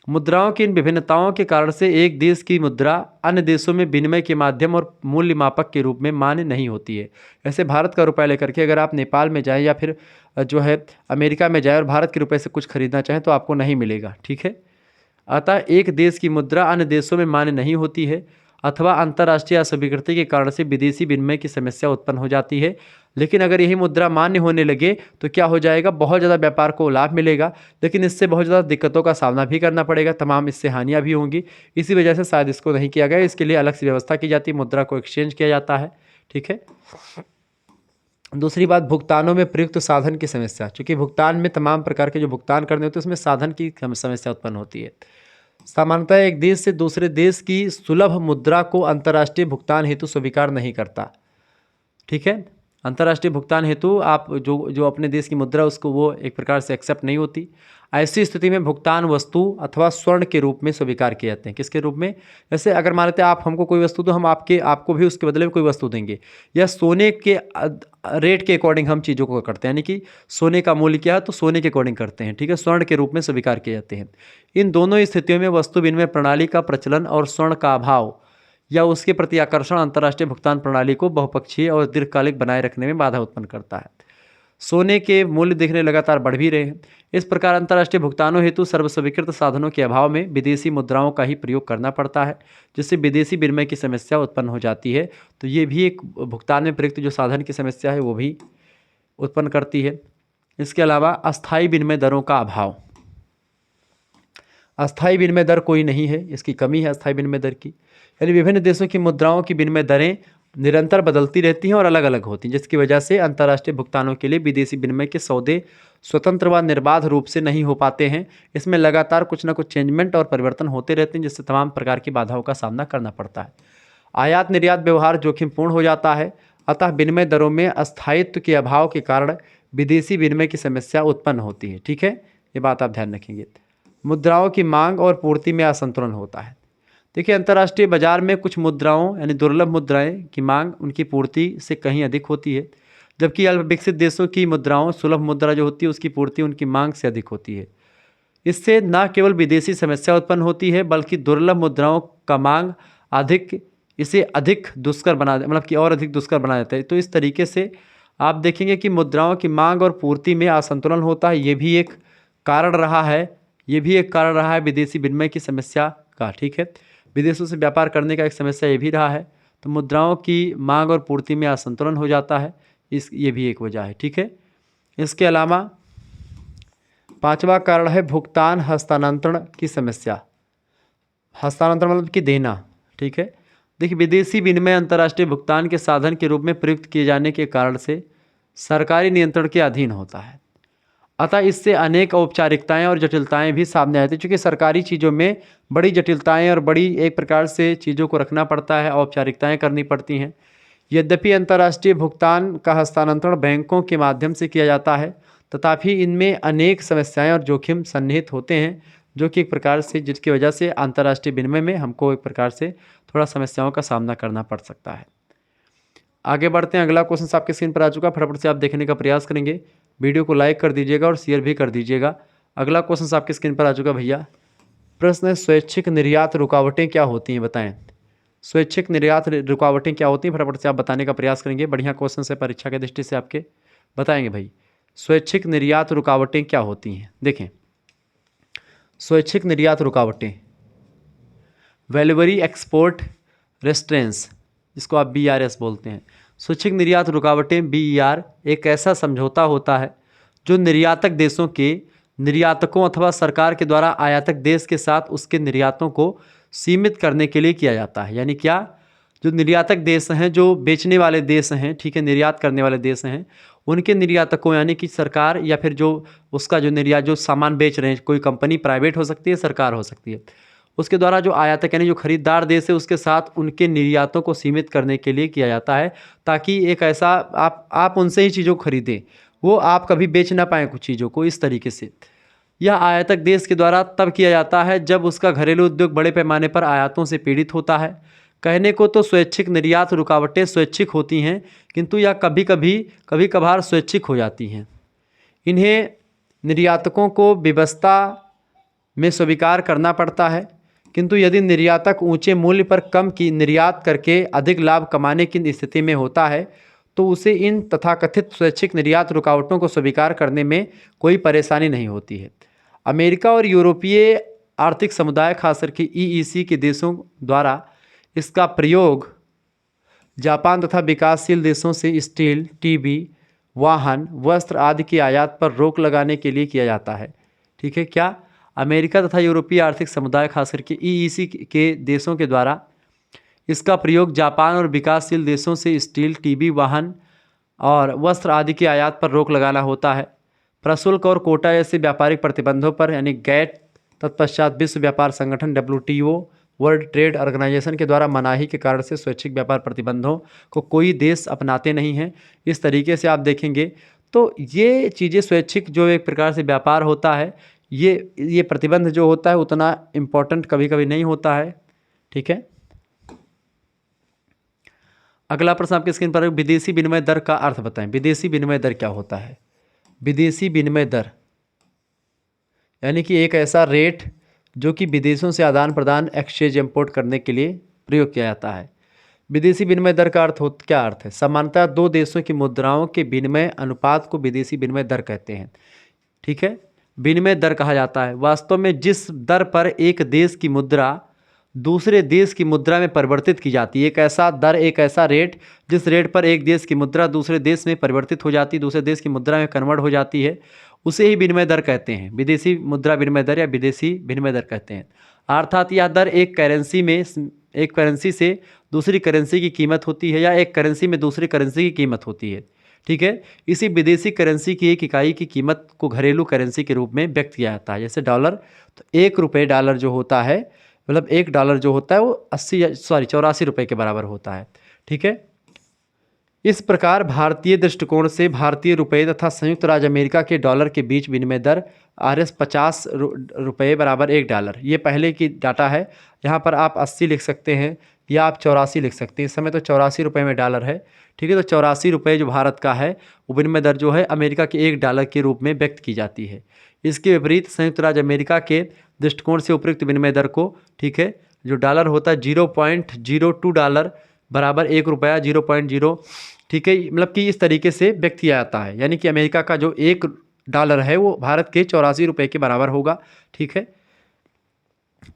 Speaker 1: मुद्राओं की इन विभिन्नताओं के कारण से एक देश की मुद्रा अन्य देशों में विनिमय के माध्यम और मूल्य मापक के रूप में मान्य नहीं होती है। ऐसे भारत का रुपया लेकर के अगर आप नेपाल में जाएं या फिर जो है अमेरिका में जाएं और भारत के रुपये से कुछ खरीदना चाहें तो आपको नहीं मिलेगा। ठीक है, अतः एक देश की मुद्रा अन्य देशों में मान्य नहीं होती है अथवा अंतर्राष्ट्रीय अस्वीकृति के कारण से विदेशी विनिमय की समस्या उत्पन्न हो जाती है। लेकिन अगर यही मुद्रा मान्य होने लगे तो क्या हो जाएगा, बहुत ज़्यादा व्यापार को लाभ मिलेगा, लेकिन इससे बहुत ज़्यादा दिक्कतों का सामना भी करना पड़ेगा, तमाम इससे हानियाँ भी होंगी। इसी वजह से शायद इसको नहीं किया गया, इसके लिए अलग से व्यवस्था की जाती है, मुद्रा को एक्सचेंज किया जाता है। ठीक है, दूसरी बात, भुगतानों में प्रयुक्त साधन की समस्या। चूँकि भुगतान में तमाम प्रकार के जो भुगतान करने होते हैं उसमें साधन की समस्या उत्पन्न होती है। सामान्यतः एक देश से दूसरे देश की सुलभ मुद्रा को अंतर्राष्ट्रीय भुगतान हेतु स्वीकार नहीं करता। ठीक है, अंतर्राष्ट्रीय भुगतान हेतु आप जो अपने देश की मुद्रा उसको वो एक प्रकार से एक्सेप्ट नहीं होती। ऐसी स्थिति में भुगतान वस्तु अथवा स्वर्ण के रूप में स्वीकार किए जाते हैं। किसके रूप में? जैसे अगर मान लेते हैं आप हमको कोई वस्तु दो, हम आपको भी उसके बदले में कोई वस्तु देंगे, या सोने के रेट के अकॉर्डिंग हम चीज़ों को करते हैं, यानी कि सोने का मूल्य क्या है तो सोने के अकॉर्डिंग करते हैं। ठीक है, स्वर्ण के रूप में स्वीकार किए जाते हैं। इन दोनों स्थितियों में वस्तु विनिमय प्रणाली का प्रचलन और स्वर्ण का अभाव या उसके प्रति आकर्षण अंतर्राष्ट्रीय भुगतान प्रणाली को बहुपक्षीय और दीर्घकालिक बनाए रखने में बाधा उत्पन्न करता है। सोने के मूल्य देखने लगातार बढ़ भी रहे हैं। इस प्रकार अंतर्राष्ट्रीय भुगतानों हेतु सर्वस्वीकृत साधनों के अभाव में विदेशी मुद्राओं का ही प्रयोग करना पड़ता है, जिससे विदेशी विनिमय की समस्या उत्पन्न हो जाती है। तो ये भी एक भुगतान में प्रयुक्त जो साधन की समस्या है वो भी उत्पन्न करती है। इसके अलावा अस्थायी विनिमय दरों का अभाव। अस्थायी विनिमय दर कोई नहीं है, इसकी कमी है अस्थायी विनिमय दर की, यानी विभिन्न देशों की मुद्राओं की विनिमय दरें निरंतर बदलती रहती हैं और अलग अलग होती हैं, जिसकी वजह से अंतर्राष्ट्रीय भुगतानों के लिए विदेशी विनिमय के सौदे स्वतंत्र व निर्बाध रूप से नहीं हो पाते हैं। इसमें लगातार कुछ ना कुछ चेंजमेंट और परिवर्तन होते रहते हैं, जिससे तमाम प्रकार की बाधाओं का सामना करना पड़ता है। आयात निर्यात व्यवहार जोखिमपूर्ण हो जाता है, अतः विनिमय दरों में अस्थायित्व के अभाव के कारण विदेशी विनिमय की समस्या उत्पन्न होती है। ठीक है, ये बात आप ध्यान रखेंगे। मुद्राओं की मांग और पूर्ति में असंतुलन होता है। देखिए, अंतर्राष्ट्रीय बाजार में कुछ मुद्राओं यानी दुर्लभ मुद्राएं की मांग उनकी पूर्ति से कहीं अधिक होती है, जबकि अल्प विकसित देशों की मुद्राओं सुलभ मुद्रा जो होती है उसकी पूर्ति उनकी मांग से अधिक होती है। इससे न केवल विदेशी समस्या उत्पन्न होती है, बल्कि दुर्लभ मुद्राओं का मांग इसे अधिक दुष्कर बना और अधिक दुष्कर बना देता है। तो इस तरीके से आप देखेंगे कि मुद्राओं की मांग और पूर्ति में असंतुलन होता है, ये भी एक कारण रहा है, ये भी एक कारण रहा है विदेशी विनिमय की समस्या का। ठीक है, विदेशों से व्यापार करने का एक समस्या ये भी रहा है। तो मुद्राओं की मांग और पूर्ति में असंतुलन हो जाता है, ये भी एक वजह है। ठीक है, इसके अलावा पांचवा कारण है भुगतान हस्तांतरण की समस्या। हस्तांतरण मतलब कि देना। ठीक है, देखिए विदेशी विनिमय अंतर्राष्ट्रीय भुगतान के साधन के रूप में प्रयुक्त किए जाने के कारण से सरकारी नियंत्रण के अधीन होता है। अतः इससे अनेक औपचारिकताएं और जटिलताएं भी सामने आती हैं, क्योंकि सरकारी चीज़ों में बड़ी जटिलताएं और बड़ी एक प्रकार से चीज़ों को रखना पड़ता है, औपचारिकताएं करनी पड़ती हैं। यद्यपि अंतर्राष्ट्रीय भुगतान का हस्तांतरण बैंकों के माध्यम से किया जाता है, तथापि इनमें अनेक समस्याएं और जोखिम सन्निहित होते हैं, जो कि एक प्रकार से जिसकी वजह से अंतर्राष्ट्रीय विनिमय में हमको एक प्रकार से थोड़ा समस्याओं का सामना करना पड़ सकता है। आगे बढ़ते हैं, अगला क्वेश्चन आपके स्क्रीन पर आ चुका, फटाफट से आप देखने का प्रयास करेंगे। वीडियो को लाइक कर दीजिएगा और शेयर भी कर दीजिएगा। अगला क्वेश्चन आपके स्क्रीन पर आ चुका भैया। प्रश्न है, स्वैच्छिक निर्यात रुकावटें क्या होती हैं, बताएं। स्वैच्छिक निर्यात रुकावटें क्या होती हैं, फटाफट से आप बताने का प्रयास करेंगे। बढ़िया क्वेश्चन है, परीक्षा की दृष्टि से आपके बताएंगे भाई। स्वैच्छिक निर्यात रुकावटें क्या होती हैं, देखें। स्वैच्छिक निर्यात रुकावटें, वैल्यूअरी एक्सपोर्ट रेस्ट्रेंस, जिसको आप BRS बोलते हैं। स्वैच्छिक निर्यात रुकावटें BER एक ऐसा समझौता होता है जो निर्यातक देशों के निर्यातकों अथवा सरकार के द्वारा आयातक देश के साथ उसके निर्यातों को सीमित करने के लिए किया जाता है। यानी क्या, जो निर्यातक देश हैं, जो बेचने वाले देश हैं, ठीक है, निर्यात करने वाले देश हैं, उनके निर्यातकों यानी कि सरकार या फिर जो उसका जो निर्यात जो सामान बेच रहे हैं, कोई कंपनी प्राइवेट हो सकती है, सरकार हो सकती है, उसके द्वारा जो आयातक यानी जो खरीदार देश है उसके साथ उनके निर्यातों को सीमित करने के लिए किया जाता है, ताकि एक ऐसा आप उनसे ही चीज़ों को खरीदें, वो आप कभी बेच ना पाएँ कुछ चीज़ों को। इस तरीके से यह आयातक देश के द्वारा तब किया जाता है जब उसका घरेलू उद्योग बड़े पैमाने पर आयातों से पीड़ित होता है। कहने को तो स्वैच्छिक निर्यात रुकावटें स्वैच्छिक होती हैं, किंतु यह कभी कभार स्वैच्छिक हो जाती हैं। इन्हें निर्यातकों को व्यवस्था में स्वीकार करना पड़ता है, किंतु यदि निर्यातक ऊंचे मूल्य पर कम की निर्यात करके अधिक लाभ कमाने की स्थिति में होता है तो उसे इन तथाकथित स्वैच्छिक निर्यात रुकावटों को स्वीकार करने में कोई परेशानी नहीं होती है। अमेरिका और यूरोपीय आर्थिक समुदाय खासकर के EEC के देशों द्वारा इसका प्रयोग जापान तथा विकासशील देशों से स्टील, टीबी, वाहन, वस्त्र आदि की आयात पर रोक लगाने के लिए किया जाता है। ठीक है, क्या अमेरिका तथा यूरोपीय आर्थिक समुदाय खासकर के EEC के देशों के द्वारा इसका प्रयोग जापान और विकासशील देशों से स्टील, टीबी, वाहन और वस्त्र आदि की आयात पर रोक लगाना होता है। प्रशुल्क और कोटा जैसे व्यापारिक प्रतिबंधों पर यानी GATT, तत्पश्चात विश्व व्यापार संगठन WTO, वर्ल्ड ट्रेड ऑर्गेनाइजेशन के द्वारा मनाही के कारण से स्वैच्छिक व्यापार प्रतिबंधों को कोई देश अपनाते नहीं हैं। इस तरीके से आप देखेंगे तो ये चीज़ें स्वैच्छिक जो एक प्रकार से व्यापार होता है, ये प्रतिबंध जो होता है उतना इम्पोर्टेंट कभी कभी नहीं होता है। ठीक है, अगला प्रश्न आपके स्क्रीन पर, विदेशी विनिमय दर का अर्थ बताएं। विदेशी विनिमय दर क्या होता है? विदेशी विनिमय दर यानी कि एक ऐसा रेट जो कि विदेशों से आदान प्रदान एक्सचेंज इंपोर्ट करने के लिए प्रयोग किया जाता है। विदेशी विनिमय दर का क्या अर्थ है? सामान्यतः दो देशों की मुद्राओं के विनिमय अनुपात को विदेशी विनिमय दर कहते हैं। ठीक है, विनिमय दर कहा जाता है वास्तव में जिस दर पर एक देश की मुद्रा दूसरे देश की मुद्रा में परिवर्तित की जाती है। एक ऐसा दर, एक ऐसा रेट जिस रेट पर एक देश की मुद्रा दूसरे देश में परिवर्तित हो जाती है, दूसरे देश की मुद्रा में कन्वर्ट हो जाती है, उसे ही विनिमय दर कहते हैं। विदेशी मुद्रा विनिमय दर या विदेशी विनिमय दर कहते हैं। अर्थात यह दर एक करेंसी से दूसरी करेंसी की कीमत होती है या एक करेंसी में दूसरी करेंसी की कीमत होती है। ठीक है, इसी विदेशी करेंसी की एक इकाई की कीमत को घरेलू करेंसी के रूप में व्यक्त किया जाता है। जैसे डॉलर, तो $1 जो होता है, मतलब $1 जो होता है वो 84 रुपये के बराबर होता है। ठीक है, इस प्रकार भारतीय दृष्टिकोण से भारतीय रुपये तथा संयुक्त राज्य अमेरिका के डॉलर के बीच विनिमय दर RS 50 रुपये बराबर $1। ये पहले की डाटा है। यहाँ पर आप 80 लिख सकते हैं या आप 84 लिख सकते हैं। इस समय तो 84 रुपये में डॉलर है। ठीक है, तो 84 रुपये जो भारत का है वो विनिमय दर जो है अमेरिका के $1 के रूप में व्यक्त की जाती है। इसके विपरीत संयुक्त राज्य अमेरिका के दृष्टिकोण से उपयुक्त विनिमय दर को, ठीक है, जो डॉलर होता है $0.02 बराबर $1, 0.0 ठीक है, मतलब कि इस तरीके से व्यक्त किया जाता है, यानी कि अमेरिका का जो $1 है वो भारत के 84 रुपये के बराबर होगा। ठीक है,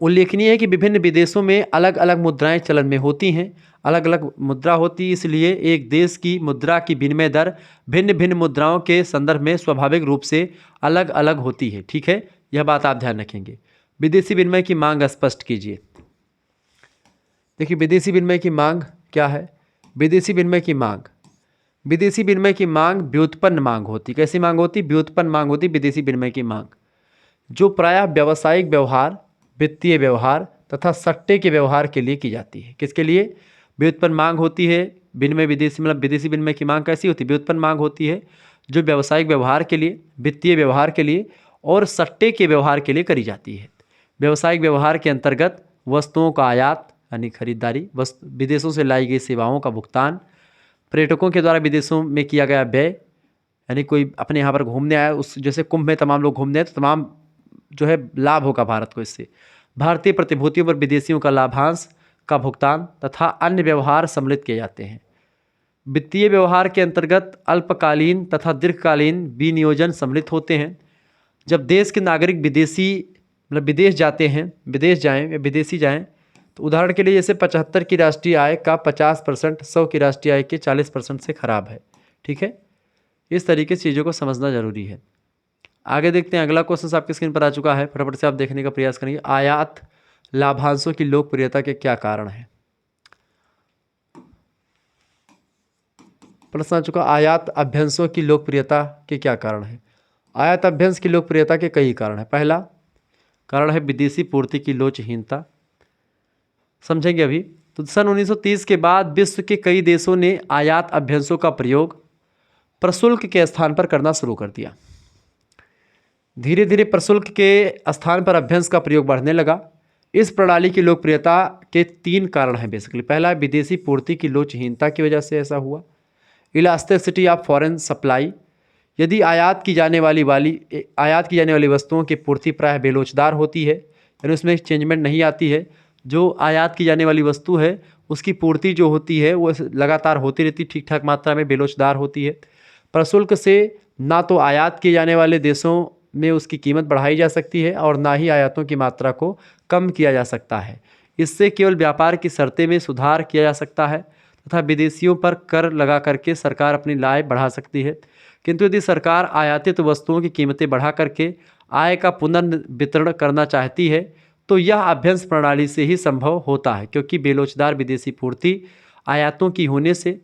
Speaker 1: उल्लेखनीय है कि विभिन्न विदेशों में अलग अलग मुद्राएं चलन में होती हैं, अलग अलग मुद्रा होती है, इसलिए एक देश की मुद्रा की विनिमय दर भिन्न भिन्न मुद्राओं के संदर्भ में स्वाभाविक रूप से अलग अलग होती है। ठीक है, यह बात आप ध्यान रखेंगे। विदेशी विनिमय की मांग स्पष्ट कीजिए। देखिए, विदेशी विनिमय की मांग क्या है? विदेशी विनिमय की मांग व्युत्पन्न मांग होती। कैसी मांग होती? व्युत्पन्न मांग होती विदेशी विनिमय की मांग, जो प्रायः व्यावसायिक व्यवहार, वित्तीय व्यवहार तथा सट्टे के व्यवहार के लिए की जाती है। किसके लिए? व्युत्पन्न मांग होती है विनिमय विदेशी, मतलब विदेशी विनिमय की मांग कैसी होती है? व्युत्पन्न मांग होती है जो व्यावसायिक व्यवहार के लिए, वित्तीय व्यवहार के लिए और सट्टे के व्यवहार के लिए करी जाती है। व्यावसायिक व्यवहार के अंतर्गत वस्तुओं का आयात यानी खरीदारी, विदेशों से लाई गई सेवाओं का भुगतान, पर्यटकों के द्वारा विदेशों में किया गया व्यय, यानी कोई अपने यहाँ पर घूमने आया, उस जैसे कुंभ में तमाम लोग घूमने आए तो तमाम जो है लाभ होगा भारत को इससे, भारतीय प्रतिभूतियों पर विदेशियों का लाभांश का भुगतान तथा अन्य व्यवहार सम्मिलित किए जाते हैं। वित्तीय व्यवहार के अंतर्गत अल्पकालीन तथा दीर्घकालीन विनियोजन सम्मिलित होते हैं। जब देश के नागरिक विदेश जाते हैं, विदेशी जाएं तो उदाहरण के लिए जैसे 75 की राष्ट्रीय आय का 50%, 100 की राष्ट्रीय आय के 40% से खराब है। ठीक है, इस तरीके से चीज़ों को समझना जरूरी है। आगे देखते हैं, अगला क्वेश्चन आपकी स्क्रीन पर आ चुका है, फटाफट से आप देखने का प्रयास करेंगे। आयात लाभांशों की लोकप्रियता के क्या कारण हैं? प्रश्न आ चुका, आयात अभ्यंशों की लोकप्रियता के क्या कारण हैं? आयात अभ्यंश की लोकप्रियता के कई कारण हैं। पहला कारण है विदेशी पूर्ति की लोचहीनता, समझेंगे अभी। तो सन 1930 के बाद विश्व के कई देशों ने आयात अभ्यंशों का प्रयोग प्रशुल्क के स्थान पर करना शुरू कर दिया। धीरे धीरे प्रशुल्क के स्थान पर अभ्यंश का प्रयोग बढ़ने लगा। इस प्रणाली की लोकप्रियता के 3 कारण हैं बेसिकली। पहला, विदेशी पूर्ति की लोचहीनता की वजह से ऐसा हुआ। इलास्टिसिटी ऑफ फॉरेन सप्लाई, यदि आयात की जाने वाली वस्तुओं की पूर्ति प्रायः बेलोचदार होती है, यानी उसमें चेंजमेंट नहीं आती है। जो आयात की जाने वाली वस्तु है उसकी पूर्ति जो होती है वो लगातार होती रहती, ठीक ठाक मात्रा में बेलोचदार होती है। प्रशुल्क से ना तो आयात किए जाने वाले देशों में उसकी कीमत बढ़ाई जा सकती है और ना ही आयातों की मात्रा को कम किया जा सकता है। इससे केवल व्यापार की शर्तें में सुधार किया जा सकता है तथा विदेशियों पर कर लगा करके सरकार अपनी आय बढ़ा सकती है। किंतु यदि सरकार आयातित वस्तुओं की कीमतें बढ़ा करके आय का पुनर्वितरण करना चाहती है तो यह अभ्यंश प्रणाली से ही संभव होता है, क्योंकि बेलोचदार विदेशी पूर्ति आयातों की होने से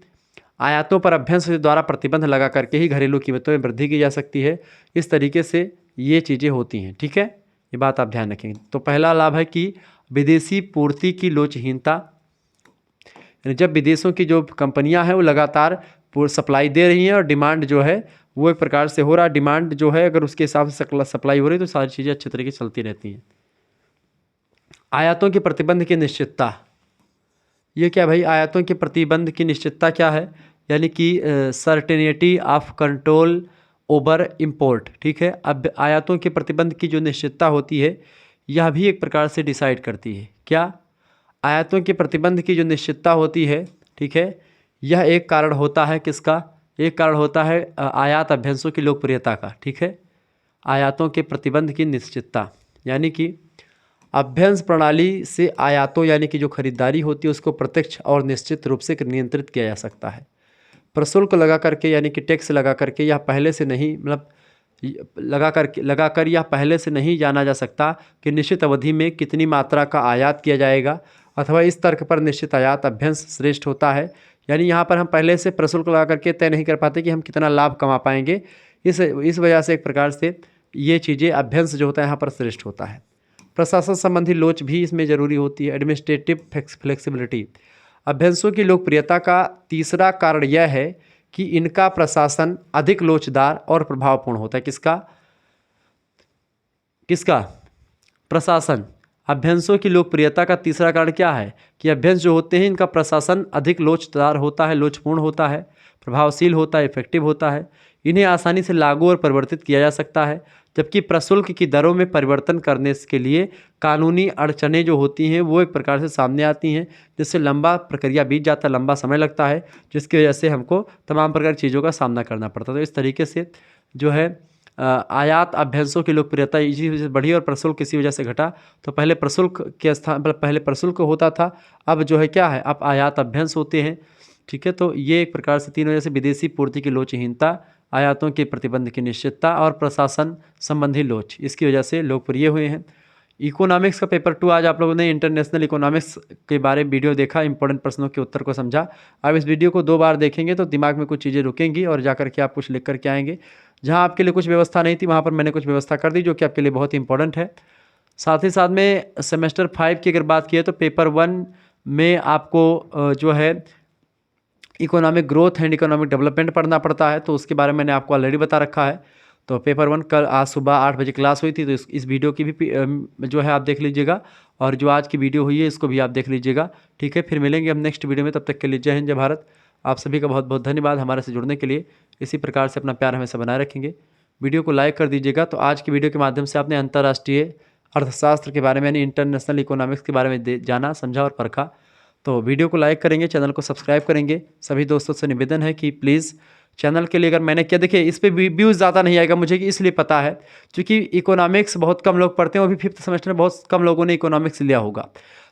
Speaker 1: आयातों पर अभ्यंश के द्वारा प्रतिबंध लगा करके ही घरेलू कीमतों में वृद्धि की जा सकती है। इस तरीके से ये चीज़ें होती हैं। ठीक है, ये बात आप ध्यान रखेंगे। तो पहला लाभ है कि विदेशी पूर्ति की लोचहीनता, जब विदेशों की जो कंपनियां हैं वो लगातार सप्लाई दे रही हैं और डिमांड जो है वो एक प्रकार से हो रहा है। डिमांड जो है अगर उसके हिसाब से सप्लाई हो रही है तो सारी चीज़ें अच्छे तरीके से चलती रहती हैं। आयातों के प्रतिबंध की निश्चितता, ये क्या भाई? आयातों के प्रतिबंध की निश्चितता क्या है? यानी कि certainty of control over import. ठीक है, अब आयातों के प्रतिबंध की जो निश्चितता होती है यह भी एक प्रकार से डिसाइड करती है। क्या? आयातों के प्रतिबंध की जो निश्चितता होती है, ठीक है, यह एक कारण होता है किसका? एक कारण होता है आयात अभ्यंशों की लोकप्रियता का। ठीक है, आयातों के प्रतिबंध की निश्चितता, यानी कि अभ्यंश प्रणाली से आयातों यानी कि जो खरीदारी होती है उसको प्रत्यक्ष और निश्चित रूप से नियंत्रित किया जा सकता है। प्रशुल्क लगा करके यानी कि टैक्स लगा करके या पहले से नहीं, मतलब लगा कर यह पहले से नहीं जाना जा सकता कि निश्चित अवधि में कितनी मात्रा का आयात किया जाएगा, अथवा इस तर्क पर निश्चित आयात अभ्यंश श्रेष्ठ होता है। यानी यहाँ पर हम पहले से प्रशुल्क लगा करके तय नहीं कर पाते कि हम कितना लाभ कमा पाएंगे। इस वजह से एक प्रकार से ये चीज़ें अभ्यंश जो होता है यहाँ पर श्रेष्ठ होता है। प्रशासन संबंधी लोच भी इसमें ज़रूरी होती है। एडमिनिस्ट्रेटिव फ्लेक्सिबिलिटी, अभ्यंशों की लोकप्रियता का तीसरा कारण यह है कि इनका प्रशासन अधिक लोचदार और प्रभावपूर्ण होता है। किसका? प्रशासन। अभ्यंशों की लोकप्रियता का तीसरा कारण क्या है कि अभ्यंश जो होते हैं इनका प्रशासन अधिक लोचदार होता है, लोचपूर्ण होता है, प्रभावशील होता है, इफेक्टिव होता है। इन्हें आसानी से लागू और परिवर्तित किया जा सकता है जबकि प्रशुल्क की दरों में परिवर्तन करने के लिए कानूनी अड़चनें जो होती हैं वो एक प्रकार से सामने आती हैं, जिससे लंबा प्रक्रिया बीत जाता है, लंबा समय लगता है, जिसकी वजह से हमको तमाम प्रकार की चीज़ों का सामना करना पड़ता है। तो इस तरीके से जो है आयात अभ्यंशों की लोकप्रियता इसी वजह से बढ़ी और प्रशुल्क किसी वजह से घटा। तो पहले प्रशुल्क के स्थान पर पहले प्रशुल्क होता था, अब जो है क्या है, अब आयात अभ्यंश होते हैं। ठीक है, तो ये एक प्रकार से 3 वजह से विदेशी पूर्ति की लोचहीनता, आयातों के प्रतिबंध की निश्चितता और प्रशासन संबंधी लोच, इसकी वजह से लोकप्रिय हुए हैं। इकोनॉमिक्स का पेपर 2 आज आप लोगों ने इंटरनेशनल इकोनॉमिक्स के बारे में वीडियो देखा, इंपॉर्टेंट प्रश्नों के उत्तर को समझा। अब इस वीडियो को 2 बार देखेंगे तो दिमाग में कुछ चीज़ें रुकेंगी और जाकर के आप कुछ लिख कर के आएंगे। जहाँ आपके लिए कुछ व्यवस्था नहीं थी वहाँ पर मैंने कुछ व्यवस्था कर दी, जो कि आपके लिए बहुत इंपॉर्टेंट है। साथ ही साथ में सेमेस्टर 5 की अगर बात की तो पेपर 1 में आपको जो है economic growth and economic development पढ़ना पड़ता है, तो उसके बारे में मैंने आपको ऑलरेडी बता रखा है। तो पेपर 1 कल आज सुबह 8 बजे क्लास हुई थी, तो इस वीडियो की भी जो है आप देख लीजिएगा, और जो आज की वीडियो हुई है इसको भी आप देख लीजिएगा। ठीक है, फिर मिलेंगे हम नेक्स्ट वीडियो में, तब तक के लिए जय हिंद, जय भारत। आप सभी का बहुत बहुत धन्यवाद हमारे से जुड़ने के लिए। इसी प्रकार से अपना प्यार हमेशा बनाए रखेंगे। वीडियो को लाइक कर दीजिएगा। तो आज की वीडियो के माध्यम से आपने अंतर्राष्ट्रीय अर्थशास्त्र के बारे में यानी इंटरनेशनल इकोनॉमिक्स के बारे में जाना, समझा और परखा। तो वीडियो को लाइक करेंगे, चैनल को सब्सक्राइब करेंगे। सभी दोस्तों से निवेदन है कि प्लीज़ चैनल के लिए अगर मैंने क्या, देखिए इस पर व्यूज़ ज़्यादा नहीं आएगा मुझे, कि इसलिए पता है क्योंकि इकोनॉमिक्स बहुत कम लोग पढ़ते हैं, और भी 5th सेमेस्टर में बहुत कम लोगों ने इकोनॉमिक्स लिया होगा,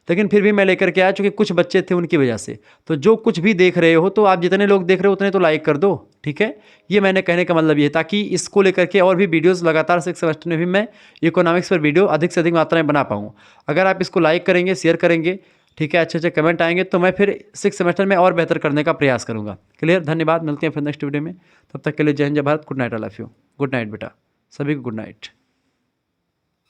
Speaker 1: लेकिन फिर भी मैं लेकर के आया चूँकि कुछ बच्चे थे उनकी वजह से। तो जो कुछ भी देख रहे हो, तो आप जितने लोग देख रहे हो उतने तो लाइक कर दो। ठीक है, ये मैंने कहने का मतलब ये है, ताकि इसको लेकर के और भी वीडियोस लगातार 6th सेमेस्टर में भी मैं इकोनॉमिक्स पर वीडियो अधिक से अधिक मात्रा में बना पाऊँ। अगर आप इसको लाइक करेंगे, शेयर करेंगे, ठीक है, अच्छे अच्छे कमेंट आएंगे, तो मैं फिर 6th सेमेस्टर में और बेहतर करने का प्रयास करूँगा। क्लियर, धन्यवाद, मिलते हैं फिर नेक्स्ट वीडियो में। तब तक के लिए जय हिंद, जय Bharat, good night, I love you. Good night बेटा, सभी को गुड नाइट।